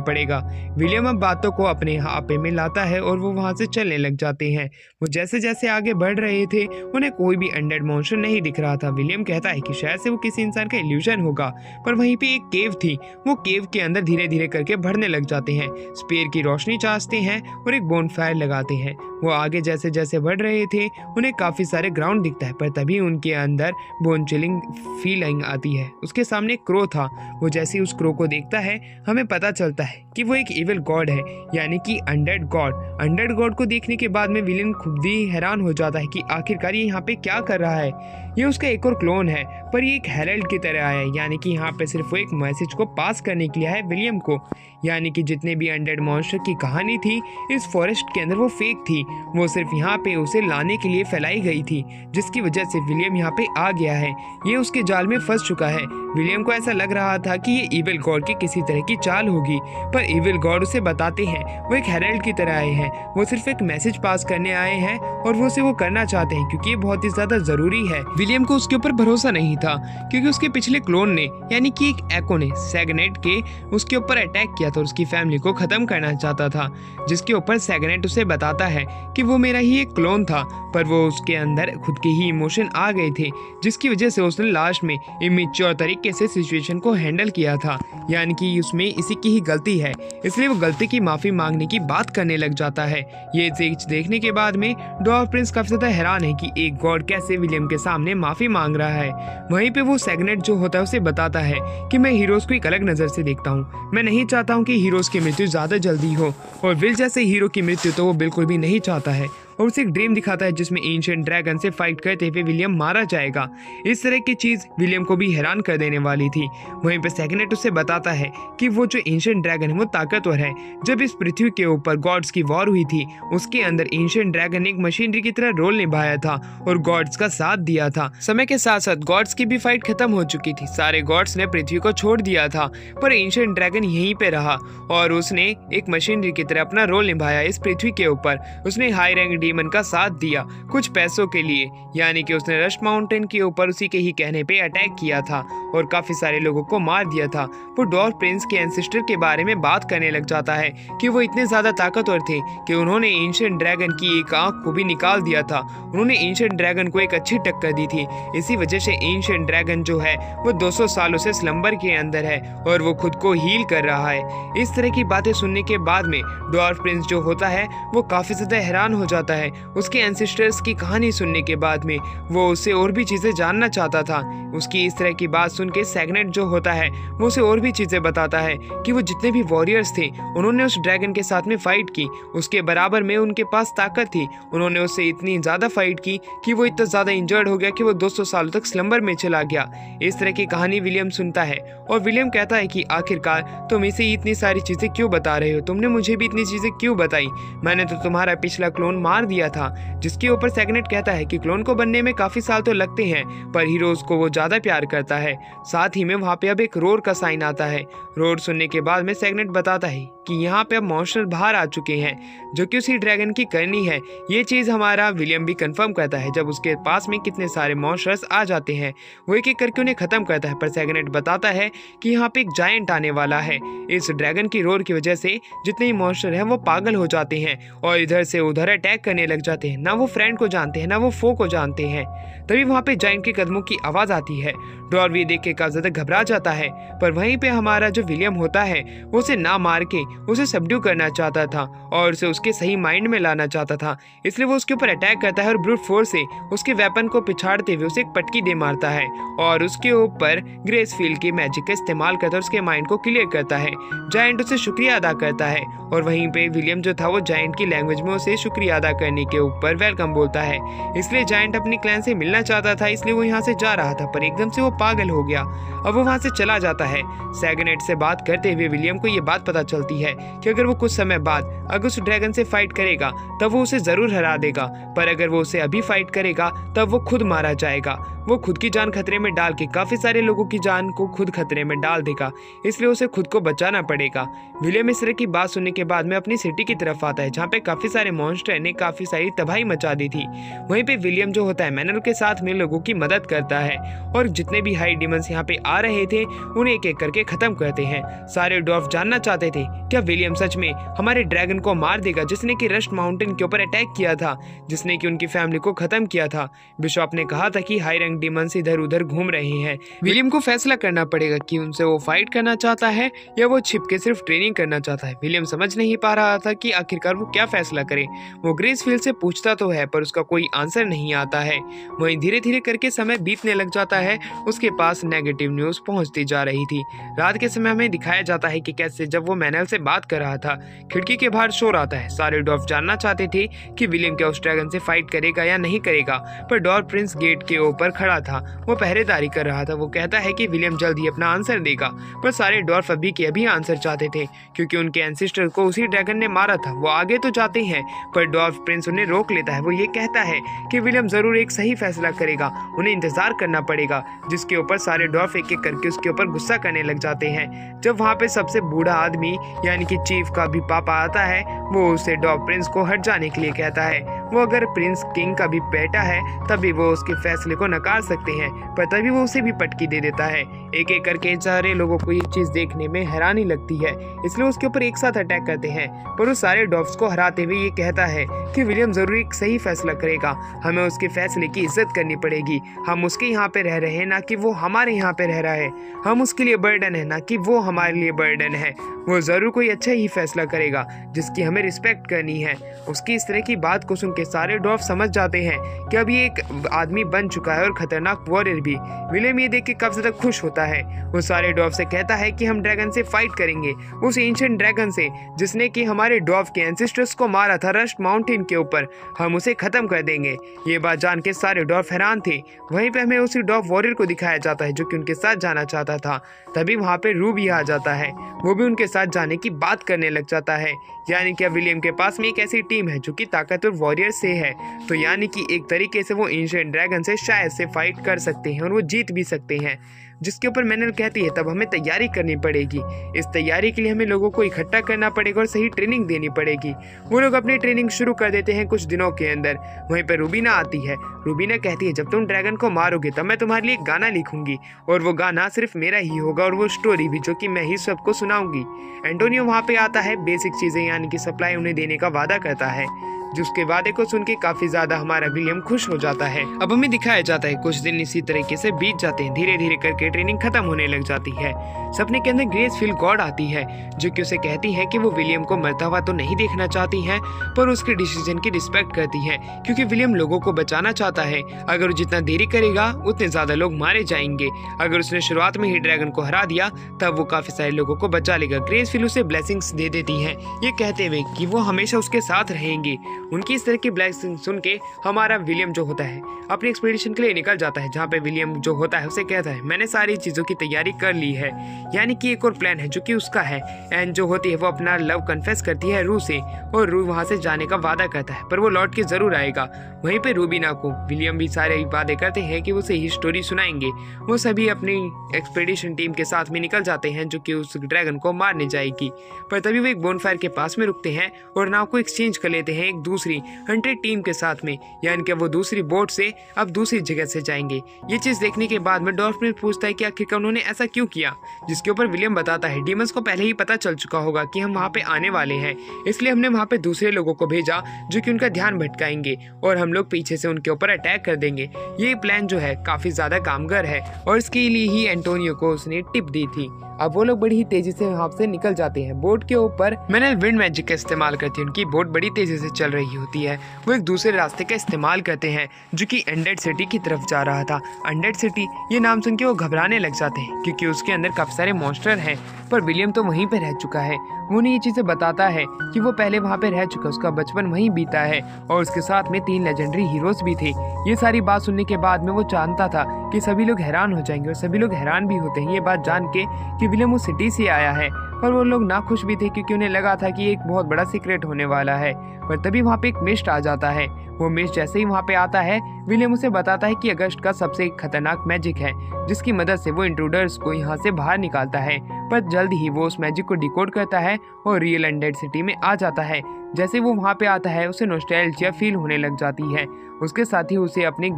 पड़ेगा। विलियम अब बातों को अपने आपे में लाता है और वो वहां से चलने लग जाते हैं। वो जैसे जैसे आगे बढ़ रहे थे उन्हें कोई भी अनडेड मॉन्स्टर नहीं दिख रहा था। विलियम कहता है कि शायद से वो किसी इंसान का इल्यूजन होगा, पर वहीं पे एक केव थी, वो केव के अंदर धीरे धीरे करके बढ़ने लग जाते हैं, स्पेयर की रोशनी चाहते हैं और एक बोनफायर लगाते हैं। वो आगे जैसे जैसे बढ़ रहे थे उन्हें काफी सारे ग्राउंड दिखता है, पर तभी उनके अंदर बोन चिलिंग फीलिंग आती है। उसके सामने एक क्रो था, वो जैसे उस क्रो को देखता है हमें पता चलता है कि वो एक इविल गॉड है, यानी कि अनडेड गॉड। अनडेड गॉड को देखने के बाद में विलियम खुद ही हैरान हो जाता है कि आखिरकार ये यहाँ पे क्या कर रहा है। ये उसका एक और क्लोन है, पर ये एक हेरल्ड की तरह आया है, यानी कि यहाँ पे सिर्फ वो एक मैसेज को पास करने के लिए है विलियम को, यानी कि जितने भी अनडेड मॉन्स्टर की कहानी थी इस फॉरेस्ट के अंदर वो फेक थी, वो सिर्फ यहाँ पे उसे लाने के लिए फैलाई गई थी, जिसकी वजह से विलियम यहाँ पे आ गया है। ये उसके जाल में फंस चुका है। विलियम को ऐसा लग रहा था कि ये इविल गॉड की किसी तरह की चाल होगी, पर इविल गॉड उसे बताते हैं वो एक हेरल्ड की तरह आए हैं, वो सिर्फ एक मैसेज पास करने आए हैं और वो उसे वो करना चाहते हैं क्योंकि ये बहुत ही ज्यादा जरूरी है। विलियम को उसके ऊपर भरोसा नहीं था क्योंकि उसके पिछले क्लोन ने यानी कि एक एको ने सैगनेट के उसके ऊपर अटैक किया था और उसकी फैमिली को खत्म करना चाहता था, जिसके ऊपर सैगनेट उसे बताता है कि वो मेरा ही एक क्लोन था, पर वो उसके अंदर खुद के ही इमोशन आ गए थे, जिसकी वजह से उसने लास्ट में इमेच्योर तरीके से सिचुएशन को हैंडल किया था, यानी कि उसमें इसी की ही गलती है, इसलिए वो गलती की माफी मांगने की बात करने लग जाता है। ये चीज देखने के बाद में डॉव प्रिंस काफी ज्यादा हैरान है कि एक गॉड कैसे विलियम के सामने माफी मांग रहा है। वहीं पे वो सैगनेट जो होता है उसे बताता है कि मैं हीरोज को एक अलग नजर से देखता हूँ, मैं नहीं चाहता हूँ कि हीरोज की मृत्यु ज्यादा जल्दी हो, और विल जैसे हीरो की मृत्यु तो वो बिल्कुल भी नहीं चाहता है। और उसे एक ड्रीम दिखाता है जिसमें एंशिएंट ड्रैगन से फाइट करते हुए विलियम मारा जाएगा। इस तरह की चीज विलियम को भी हैरान कर देने वाली थी। वहीं पे सेगनेट उसे बताता है कि वो जो एंशिएंट ड्रैगन है वो ताकतवर है। जब इस पृथ्वी के ऊपर गॉड्स की वॉर हुई थी उसके अंदर एंशिएंट ड्रैगन ने एक मशीनरी की तरह रोल निभाया था और गॉड्स का साथ दिया था। समय के साथ साथ गॉड्स की भी फाइट खत्म हो चुकी थी, सारे गॉड्स ने पृथ्वी को छोड़ दिया था, पर एंशिएंट ड्रैगन यहीं पे रहा और उसने एक मशीनरी की तरह अपना रोल निभाया इस पृथ्वी के ऊपर। उसने हाई रैंक डीमन का साथ दिया कुछ पैसों के लिए, यानी कि उसने रस्ट माउंटेन के ऊपर उसी के ही कहने पे अटैक किया था और काफी सारे लोगों को मार दिया था। वो डॉर्फ प्रिंस के एंसेस्टर के बारे में बात करने लग जाता है कि वो इतने ज्यादा ताकतवर थे कि उन्होंने एंशिएंट ड्रैगन की एक आंख को भी निकाल दिया था। उन्होंने एंशिएंट ड्रैगन को एक अच्छी टक्कर दी थी। इसी वजह से एंशिएंट ड्रैगन जो है वो 200 सालों से स्लंबर के अंदर है और वो खुद को हील कर रहा है। इस तरह की बातें सुनने के बाद में डॉर्फ प्रिंस जो होता है वो काफी ज्यादा हैरान हो जाता है। उसके एंसेस्टर्स की कहानी सुनने के बाद में वो उससे और भी चीजें जानना चाहता था। उसकी इस तरह की बात सुन के सेगनेट जो होता है वो उसे और भी चीजें बताता है कि वो जितने भी वॉरियर्स थे उन्होंने उस ड्रैगन के साथ में फाइट की, उसके बराबर में उनके पास ताकत थी। उन्होंने उससे इतनी ज्यादा फाइट की कि वो इतना ज्यादा इंजर्ड हो गया कि वो 200 सालों तक स्लंबर में चला गया। इस तरह की कहानी विलियम सुनता है और विलियम कहता है कि आखिरकार तुम इसे इतनी सारी चीजें क्यों बता रहे हो, तुमने मुझे भी इतनी चीजें क्यों बताई, मैंने तो तुम्हारा पिछला क्लोन मार दिया था। जिसके ऊपर सेगनेट कहता है कि क्लोन को बनने में काफी साल तो लगते हैं पर हीरोज को वो ज्यादा प्यार करता है। साथ ही में वहाँ पे अब एक रोर का साइन आता है। रोर सुनने के बाद में सेगनेट बताता है कि यहाँ पे अब मॉन्स्टर बाहर आ चुके हैं जो कि उसी ड्रैगन की करनी है। ये चीज हमारा विलियम भी कंफर्म करता है। जब उसके पास में कितने सारे मॉन्स्टर्स आ जाते हैं वो एक एक करके उन्हें खत्म करता है, पर सेगनेट बताता है कि यहाँ पे एक जायंट आने वाला है। इस ड्रैगन की रोर की वजह से जितने ही मॉन्स्टर हैं वो पागल हो जाते हैं और इधर से उधर अटैक करने लग जाते हैं। ना वो फ्रेंड को जानते हैं ना वो फो को जानते हैं। तभी वहाँ पे जायंट के कदमों की आवाज आती है। डॉर्फ ये देख के काफी ज्यादा घबरा जाता है, पर वहीं पे हमारा जो विलियम होता है वो उसे ना मार के उसे सबड्यू करना चाहता था और उसे उसके सही माइंड में लाना चाहता था। इसलिए वो उसके ऊपर अटैक करता है और ब्रूट फोर्स से उसके वेपन को पिछाड़ते हुए उसे एक पटकी दे मारता है और उसके ऊपर ग्रेस फील्ड की मैजिक का इस्तेमाल करता है, उसके माइंड को क्लियर करता है। जायंट उसे शुक्रिया अदा करता है और वहीं पे विलियम जो था वो जायंट की लैंग्वेज में उसे शुक्रिया अदा करने के ऊपर वेलकम बोलता है। इसलिए जायंट अपनी क्लैन से मिलना चाहता था, इसलिए वो यहाँ से जा रहा था, पर एकदम से वो पागल हो गया। अब वो वहाँ से चला जाता है। सेगनेट से बात करते हुए विलियम को ये बात पता चलती है कि अगर वो कुछ समय बाद अगर उस ड्रैगन से फाइट करेगा तब वो उसे जरूर हरा देगा, पर अगर वो उसे अभी फाइट करेगा तब वो खुद मारा जाएगा। वो खुद की जान खतरे में डाल के काफी सारे लोगों की जान को खुद खतरे में डाल देगा, इसलिए उसे खुद को बचाना पड़ेगा। विलियम इस तरह की बात सुनने के बाद में अपनी सिटी की तरफ आता है जहाँ पे काफी सारे मॉन्स्टर ने काफी सारी तबाही मचा दी थी। वहीं पे विलियम जो होता है मैनल के साथ में लोगों की मदद करता है और जितने भी हाई डिमंस यहाँ पे आ रहे थे उन्हें एक एक करके खत्म करते हैं। सारे डॉर्फ जानना चाहते थे क्या विलियम सच में हमारे ड्रैगन को मार देगा जिसने कि रस्ट माउंटेन के ऊपर अटैक किया था, जिसने कि उनकी फैमिली को खत्म किया था। बिशॉप ने कहा था कि हाई रैंक डिमंस इधर उधर घूम रहे हैं। विलियम को फैसला करना पड़ेगा कि उनसे वो फाइट करना चाहता है या वो छिप के सिर्फ ट्रेनिंग करना चाहता है। विलियम समझ नहीं पा रहा था कि आखिरकार वो क्या फैसला करे। वो ग्रेस फील्ड से पूछता तो है पर उसका कोई आंसर नहीं आता है। वहीं धीरे धीरे करके समय बीतने लग जाता है। उसके पास नेगेटिव न्यूज पहुंचती जा रही थी। रात के समय हमें दिखाया जाता है कि कैसे जब वो मैनल से बात कर रहा था खिड़की के बाहर शोर आता है। सारे डॉर्फ जानना चाहते थे कि विलियम क्या उस ड्रैगन से फाइट करेगा या नहीं करेगा, पर डॉर्फ प्रिंस गेट के ऊपर खड़ा था, वो पहरेदारी कर रहा था। वो कहता है कि विलियम जल्द ही अपना आंसर देगा, पर सारे डॉर्फ अभी के अभी आंसर चाहते थे क्योंकि उनके एंसेस्टर को उसी ड्रैगन ने मारा था। वो आगे तो जाते हैं पर डॉर्फ प्रिंस उन्हें रोक लेता है। वो ये कहता है कि विलियम जरूर एक सही फैसला करेगा, उन्हें इंतजार करना पड़ेगा। जिसके ऊपर सारे डॉर्फ एक एक करके उसके ऊपर गुस्सा करने लग जाते हैं। जब वहाँ पे सबसे बूढ़ा आदमी यानी कि चीफ का भी पापा आता है वो उसे डॉर्फ प्रिंस को हट जाने के लिए कहता है। वो अगर प्रिंस किंग का भी बेटा है तभी वो उसके फैसले को नकार सकते हैं, पर तभी वो उसे भी पटकी दे देता है। एक एक करके सारे लोगों को ये चीज देखने में हैरानी लगती है, इसलिए उसके ऊपर एक साथ अटैक करते हैं। पर वो सारे डॉर्फ्स को हराते हुए ये कहता है कि विलियम जरूर एक सही फैसला करेगा, हमें उसके फैसले की इज्जत करनी पड़ेगी। हम उसके यहाँ पे रह रहे हैं ना कि वो हमारे यहाँ पे रह रहा है। हम उसके लिए बर्डन है ना कि वो हमारे लिए बर्डन है। वो जरूर कोई अच्छा ही फैसला करेगा जिसकी हमें रिस्पेक्ट करनी है। उसकी इस तरह की बात को सुन के सारे डॉर्फ समझ जाते हैं कि अब ये एक आदमी बन चुका है और खतरनाक वॉरियर भी। विलियम ये देख के काफी ज्यादा खुश होता है। वो सारे डॉर्फ से कहता है कि हम ड्रैगन से फाइट करेंगे, उस एंशिएंट ड्रैगन से जिसने कि हमारे डॉर्फ के एंसेस्टर्स को मारा था रस्ट माउंटेन के ऊपर। हम उसे खत्म कर देंगे। ये बात जान के सारे डॉर्फ हैरान थे। वहीं पे हमें उसी डॉर्फ वॉरियर को दिखाया जाता है जो कि उनके साथ जाना चाहता था। तभी वहाँ पे रूबी आ जाता है। वो भी उनके साथ जाने की बात करने लग जाता है। यानी कि अब विलियम के पास में एक ऐसी टीम है जो कि ताकतवर वॉरियर से है, तो यानी कि एक तरीके से वो एंशिएंट ड्रैगन से शायद से फाइट कर सकते हैं और वो जीत भी सकते हैं। जिसके ऊपर मैनल कहती है तब हमें तैयारी करनी पड़ेगी। इस तैयारी के लिए हमें लोगों को इकट्ठा करना पड़ेगा और सही ट्रेनिंग देनी पड़ेगी। वो लोग अपनी ट्रेनिंग शुरू कर देते हैं कुछ दिनों के अंदर। वहीं पर रूबीना आती है। रूबीना कहती है जब तुम ड्रैगन को मारोगे तब मैं तुम्हारे लिए एक गाना लिखूंगी और वो गाना सिर्फ मेरा ही होगा और वो स्टोरी भी जो कि मैं ही सबको सुनाऊंगी। एंटोनियो वहाँ पे आता है, बेसिक चीजें यानी कि सप्लाई उन्हें देने का वादा करता है। जिसके वादे को सुन के काफी ज्यादा हमारा विलियम खुश हो जाता है। अब हमें दिखाया जाता है कुछ दिन इसी तरीके से बीत जाते हैं। धीरे धीरे करके ट्रेनिंग खत्म होने लग जाती है। सपने के अंदर ग्रेसफिल गॉड आती है जो कि उसे कहती है कि वो विलियम को मरता हुआ तो नहीं देखना चाहती है पर उसके डिसीजन की रिस्पेक्ट करती है, क्योंकि विलियम लोगों को बचाना चाहता है। अगर वो जितना देरी करेगा उतने ज्यादा लोग मारे जाएंगे। अगर उसने शुरुआत में ही ड्रैगन को हरा दिया तब वो काफी सारे लोगों को बचा लेगा। ग्रेसफिल उसे ब्लेसिंग्स दे देती है, ये कहते हुए कि वो हमेशा उसके साथ रहेंगे। उनकी इस तरह की ब्लेसिंग सुन के हमारा विलियम जो होता है अपनी एक्सपीडिशन के लिए निकल जाता है, जहाँ पे विलियम जो होता है उसे कहता है मैंने सारी चीजों की तैयारी कर ली है। यानी कि एक और प्लान है जो कि उसका है। एंड जो होती है वो अपना लव कन्फेस करती है रू से और रू वहाँ से जाने का वादा करता है पर वो लौट के जरूर आएगा। वहीं पे रूबीना को विलियम भी सारे वादे करते हैं कि वो उसे ही स्टोरी सुनाएंगे। वो सभी अपनी एक्सपीडिशन टीम के साथ में निकल जाते हैं जो कि उस ड्रैगन को मारने जाएगी। पर तभी वो एक बोनफायर के पास में रुकते हैं और नाव को एक्सचेंज कर लेते हैं एक दूसरी हंटेड टीम के साथ में, यानी कि वो दूसरी बोट से अब दूसरी जगह से जाएंगे। ये चीज देखने के बाद में डॉल्फ पूछता है कि आखिरकार उन्होंने ऐसा क्यों किया, जिसके ऊपर विलियम बताता है डीमंस को पहले ही पता चल चुका होगा कि हम वहाँ पे आने वाले हैं, इसलिए हमने वहाँ पे दूसरे लोगों को भेजा जो कि उनका ध्यान भटकाएंगे और हम लोग पीछे से उनके ऊपर अटैक कर देंगे। ये प्लान जो है काफी ज्यादा कामगार है और इसके लिए ही एंटोनियो को उसने टिप दी थी। अब वो लोग बड़ी ही तेजी से वहाँ से निकल जाते हैं। बोट के ऊपर मैंने विंड मैजिक का इस्तेमाल करती है। उनकी बोट बड़ी तेजी से चल रही होती है। वो एक दूसरे रास्ते का इस्तेमाल करते हैं जो कि अनडेड सिटी की तरफ जा रहा था। अनडेड सिटी ये नाम सुन के वो घबराने लग जाते हैं क्योंकि उसके अंदर काफी सारे मॉन्स्टर हैं। पर विलियम तो वहीं पे रह चुका है। वो उन्हें ये चीजें बताता है कि वो पहले वहाँ पे रह चुका, उसका बचपन वहीं बीता है और उसके साथ में 3 लेजेंडरी हीरोज भी थे। ये सारी बात सुनने के बाद में वो जानता था कि सभी लोग हैरान हो जाएंगे और सभी लोग हैरान भी होते हैं ये बात जान के कि विलियम उस सिटी से आया है। पर वो लोग ना खुश भी थे क्योंकि उन्हें लगा था कि एक बहुत बड़ा सीक्रेट होने वाला है। पर तभी वहाँ पे एक मिस्ट आ जाता है। वो मिस्ट जैसे ही वहाँ पे आता है विलियम उसे बताता है कि अगस्त का सबसे खतरनाक मैजिक है जिसकी मदद से वो इंट्रूडर्स को यहाँ से बाहर निकालता है। पर जल्द ही वो उस मैजिक को डिकोड करता है और रियल अनडेड सिटी में आ जाता है। जैसे वो वहाँ पे आता है उसे नॉस्टैल्जिया फील होने लग जाती है। उसके साथ ही उसे अपने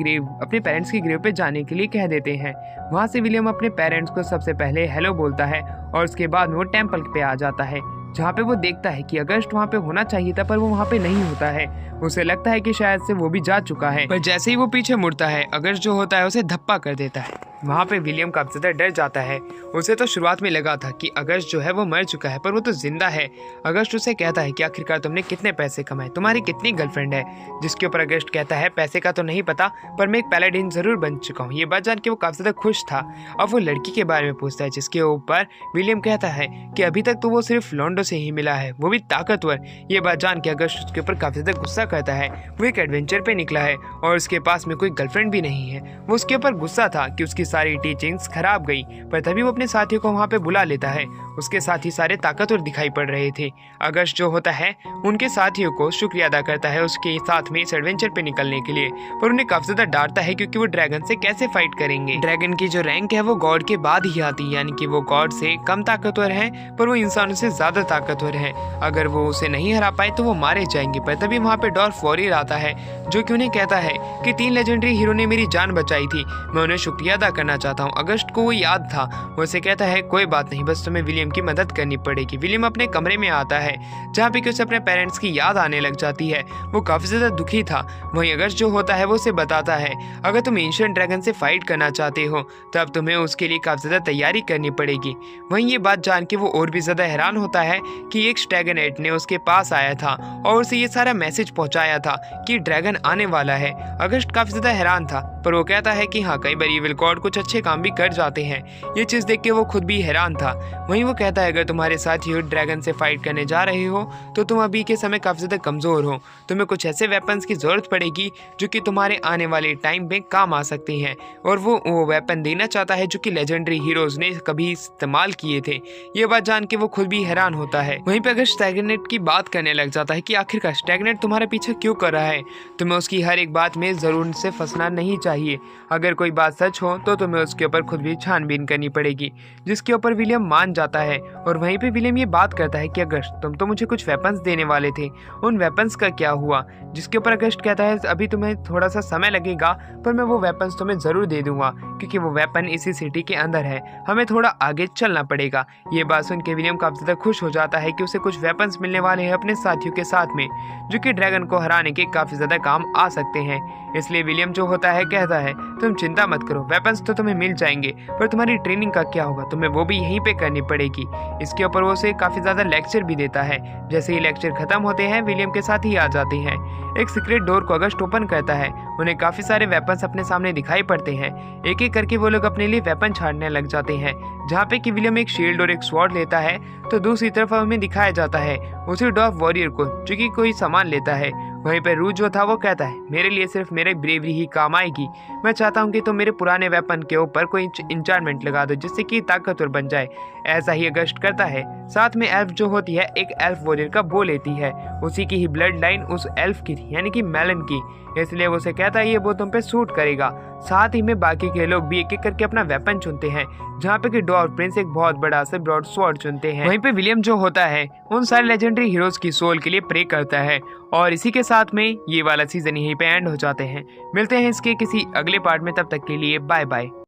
पेरेंट्स की ग्रेव पे जाने के लिए कह देते हैं। वहाँ से विलियम अपने पेरेंट्स को सबसे पहले हेलो बोलता है और उसके बाद में वो टेम्पल पे आ जाता है जहाँ पे वो देखता है कि अगस्त वहाँ पे होना चाहिए था पर वो वहाँ पे नहीं होता है। उसे लगता है कि शायद से वो भी जा चुका है, पर जैसे ही वो पीछे मुड़ता है अगस्त जो होता है उसे धप्पा कर देता है। वहाँ पे विलियम काफी ज्यादा डर जाता है। उसे तो शुरुआत में लगा था कि अगस्त जो है वो मर चुका है पर वो तो जिंदा है। अगस्त उसे कहता है कि आखिरकार तुमने कितने पैसे कमाए, तुम्हारी कितनी गर्लफ्रेंड है, जिसके ऊपर अगस्त कहता है पैसे का तो नहीं पता पर मैं एक पैलाडिन जरूर बन चुका हूँ। ये बात जान के वो काफी ज्यादा खुश था। अब वो लड़की के बारे में पूछता है जिसके ऊपर विलियम कहता है कि अभी तक तो वो सिर्फ लॉन्डो से ही मिला है, वो भी ताकतवर। ये बात जान के अगस्त उसके ऊपर काफी ज्यादा गुस्सा करता है। वो एक एडवेंचर पे निकला है और उसके पास में कोई गर्लफ्रेंड भी नहीं है। वो उसके ऊपर गुस्सा था कि उसकी सारी टीचिंग्स खराब गई। पर तभी वो अपने साथियों को वहाँ पे बुला लेता है। उसके साथी सारे ताकतवर दिखाई पड़ रहे थे। अगस्त जो होता है उनके साथियों को शुक्रिया अदा करता है उसके साथ में इस एडवेंचर पे निकलने के लिए, पर उन्हें काफी ज्यादा डांटता है क्योंकि वो ड्रैगन से कैसे फाइट करेंगे। ड्रैगन की जो रैंक है वो गॉड के बाद ही आती है, यानी कि वो गॉड से कम ताकतवर है पर वो इंसानों से ज्यादा ताकतवर है। अगर वो उसे नहीं हरा पाए तो वो मारे जाएंगे। पर तभी वहाँ पे डॉर्फ वॉरियर आता है जो कि उन्हें कहता है कि 3 लेजेंडरी हीरो ने मेरी जान बचाई थी, मैं उन्हें शुक्रिया अदा करना चाहता हूँ। अगस्ट को वो याद था, वो उसे कहता है कोई बात नहीं, बस तुम्हें विलियम की मदद करनी पड़ेगी। विलियम अपने कमरे में आता है जहाँ पे कि उसे अपने पेरेंट्स की याद आने लग जाती है। वो काफी ज्यादा दुखी था। वहीं अगस्ट जो होता है वो उसे बताता है अगर तुम एंशिएंट ड्रैगन से फाइट करना चाहते हो तब तुम्हें उसके लिए काफी ज्यादा तैयारी करनी पड़ेगी। वहीं ये बात जान के वो और भी ज्यादा हैरान होता है कि एक स्टैगनेट ने उसके पास आया था और उसे ये सारा मैसेज पहुंचाया था कि ड्रैगन आने वाला है। अगस्ट काफी ज्यादा हैरान था, पर वो कहता है कि हाँ, कई बार इविल गॉड कुछ अच्छे काम भी कर जाते हैं। ये चीज देख के वो खुद भी हैरान था। वहीं वो कहता है अगर तुम्हारे साथ ही ड्रैगन से फाइट करने जा रहे हो तो तुम अभी के समय काफी ज्यादा कमजोर हो, तुम्हें कुछ ऐसे वेपन्स की जरूरत पड़ेगी जो कि तुम्हारे आने वाले टाइम में काम आ सकती हैं। और वो वेपन देना चाहता है जो कि लेजेंडरी हीरोज ने कभी इस्तेमाल किए थे। ये बात जान के वो खुद भी हैरान होता है। वहीं पे अगर स्टैगनेट की बात करने लग जाता है कि आखिरकार स्टैगनेट तुम्हारे पीछे क्यों कर रहा है, तुम्हें उसकी हर एक बात में जरूर से फंसना नहीं चाहिए। अगर कोई बात सच हो तो तुम्हें उसके ऊपर खुद भी छानबीन करनी पड़ेगी, जिसके ऊपर विलियम मान जाता है। और वहीं पे विलियम ये बात करता है कि अगस्त तुम तो मुझे कुछ वेपन्स देने वाले थे, उन वेपन्स का क्या हुआ? जिसके ऊपर अगस्त कहता है अभी तुम्हें थोड़ा सा समय लगेगा, पर मैं वो वेपन्स तुम्हें जरूर दे दूंगा क्योंकि वो वेपन इसी सिटी के अंदर है, हमें थोड़ा आगे चलना पड़ेगा। ये बात सुन के विलियम काफी ज्यादा खुश हो जाता है कि उसे कुछ वेपन्स मिलने वाले हैं अपने साथियों के साथ में, जो कि ड्रैगन को हराने के काफी ज्यादा काम आ सकते हैं। इसलिए विलियम जो होता है कहता है तुम चिंता मत करो, वेपन्स तो तुम्हें मिल जाएंगे, पर तुम्हारी ट्रेनिंग का क्या होगा, तुम्हें वो भी यहीं पे करनी पड़ेगी। इसके ऊपर वो उसे काफी ज्यादा लेक्चर भी देता है। जैसे ही लेक्चर खत्म होते हैं विलियम के साथ ही आ जाते हैं। एक सीक्रेट डोर को अगस्ट ओपन करता है, उन्हें काफी सारे वेपन्स अपने सामने दिखाई पड़ते हैं। एक एक करके वो लोग अपने लिए वेपन छाड़ने लग जाते हैं। जहाँ पे कि विलियम एक शील्ड और एक स्वॉर्ड लेता है तो दूसरी तरफ हमें दिखाया जाता है उसी डॉर्फ वॉरियर को जो कि कोई सामान लेता है। वहीं पर रूज जो था वो कहता है मेरे लिए सिर्फ मेरी ब्रेवरी ही काम आएगी, मैं चाहता हूँ कि तुम मेरे पुराने वेपन के ऊपर कोई इंचार्टमेंट लगा दो जिससे कि ताकतवर बन जाए। ऐसा ही अगस्ट करता है। साथ में एल्फ जो होती है एक एल्फ वॉरियर का बो लेती है, उसी की ही ब्लड लाइन उस एल्फ की थी यानी कि मेलन की, इसलिए वो उसे कहता है ये वो तुम पे सूट करेगा। साथ ही में बाकी के लोग भी एक एक करके अपना वेपन चुनते हैं, जहाँ पे कि डॉर्फ प्रिंस एक बहुत बड़ा सा ब्रॉड स्वॉर्ड चुनते हैं। वहीं पे विलियम जो होता है उन सारे लेजेंडरी हीरोज की सोल के लिए प्रे करता है। और इसी के साथ में ये वाला सीजन यहीं पे एंड हो जाते हैं। मिलते हैं इसके किसी अगले पार्ट में, तब तक के लिए बाय बाय।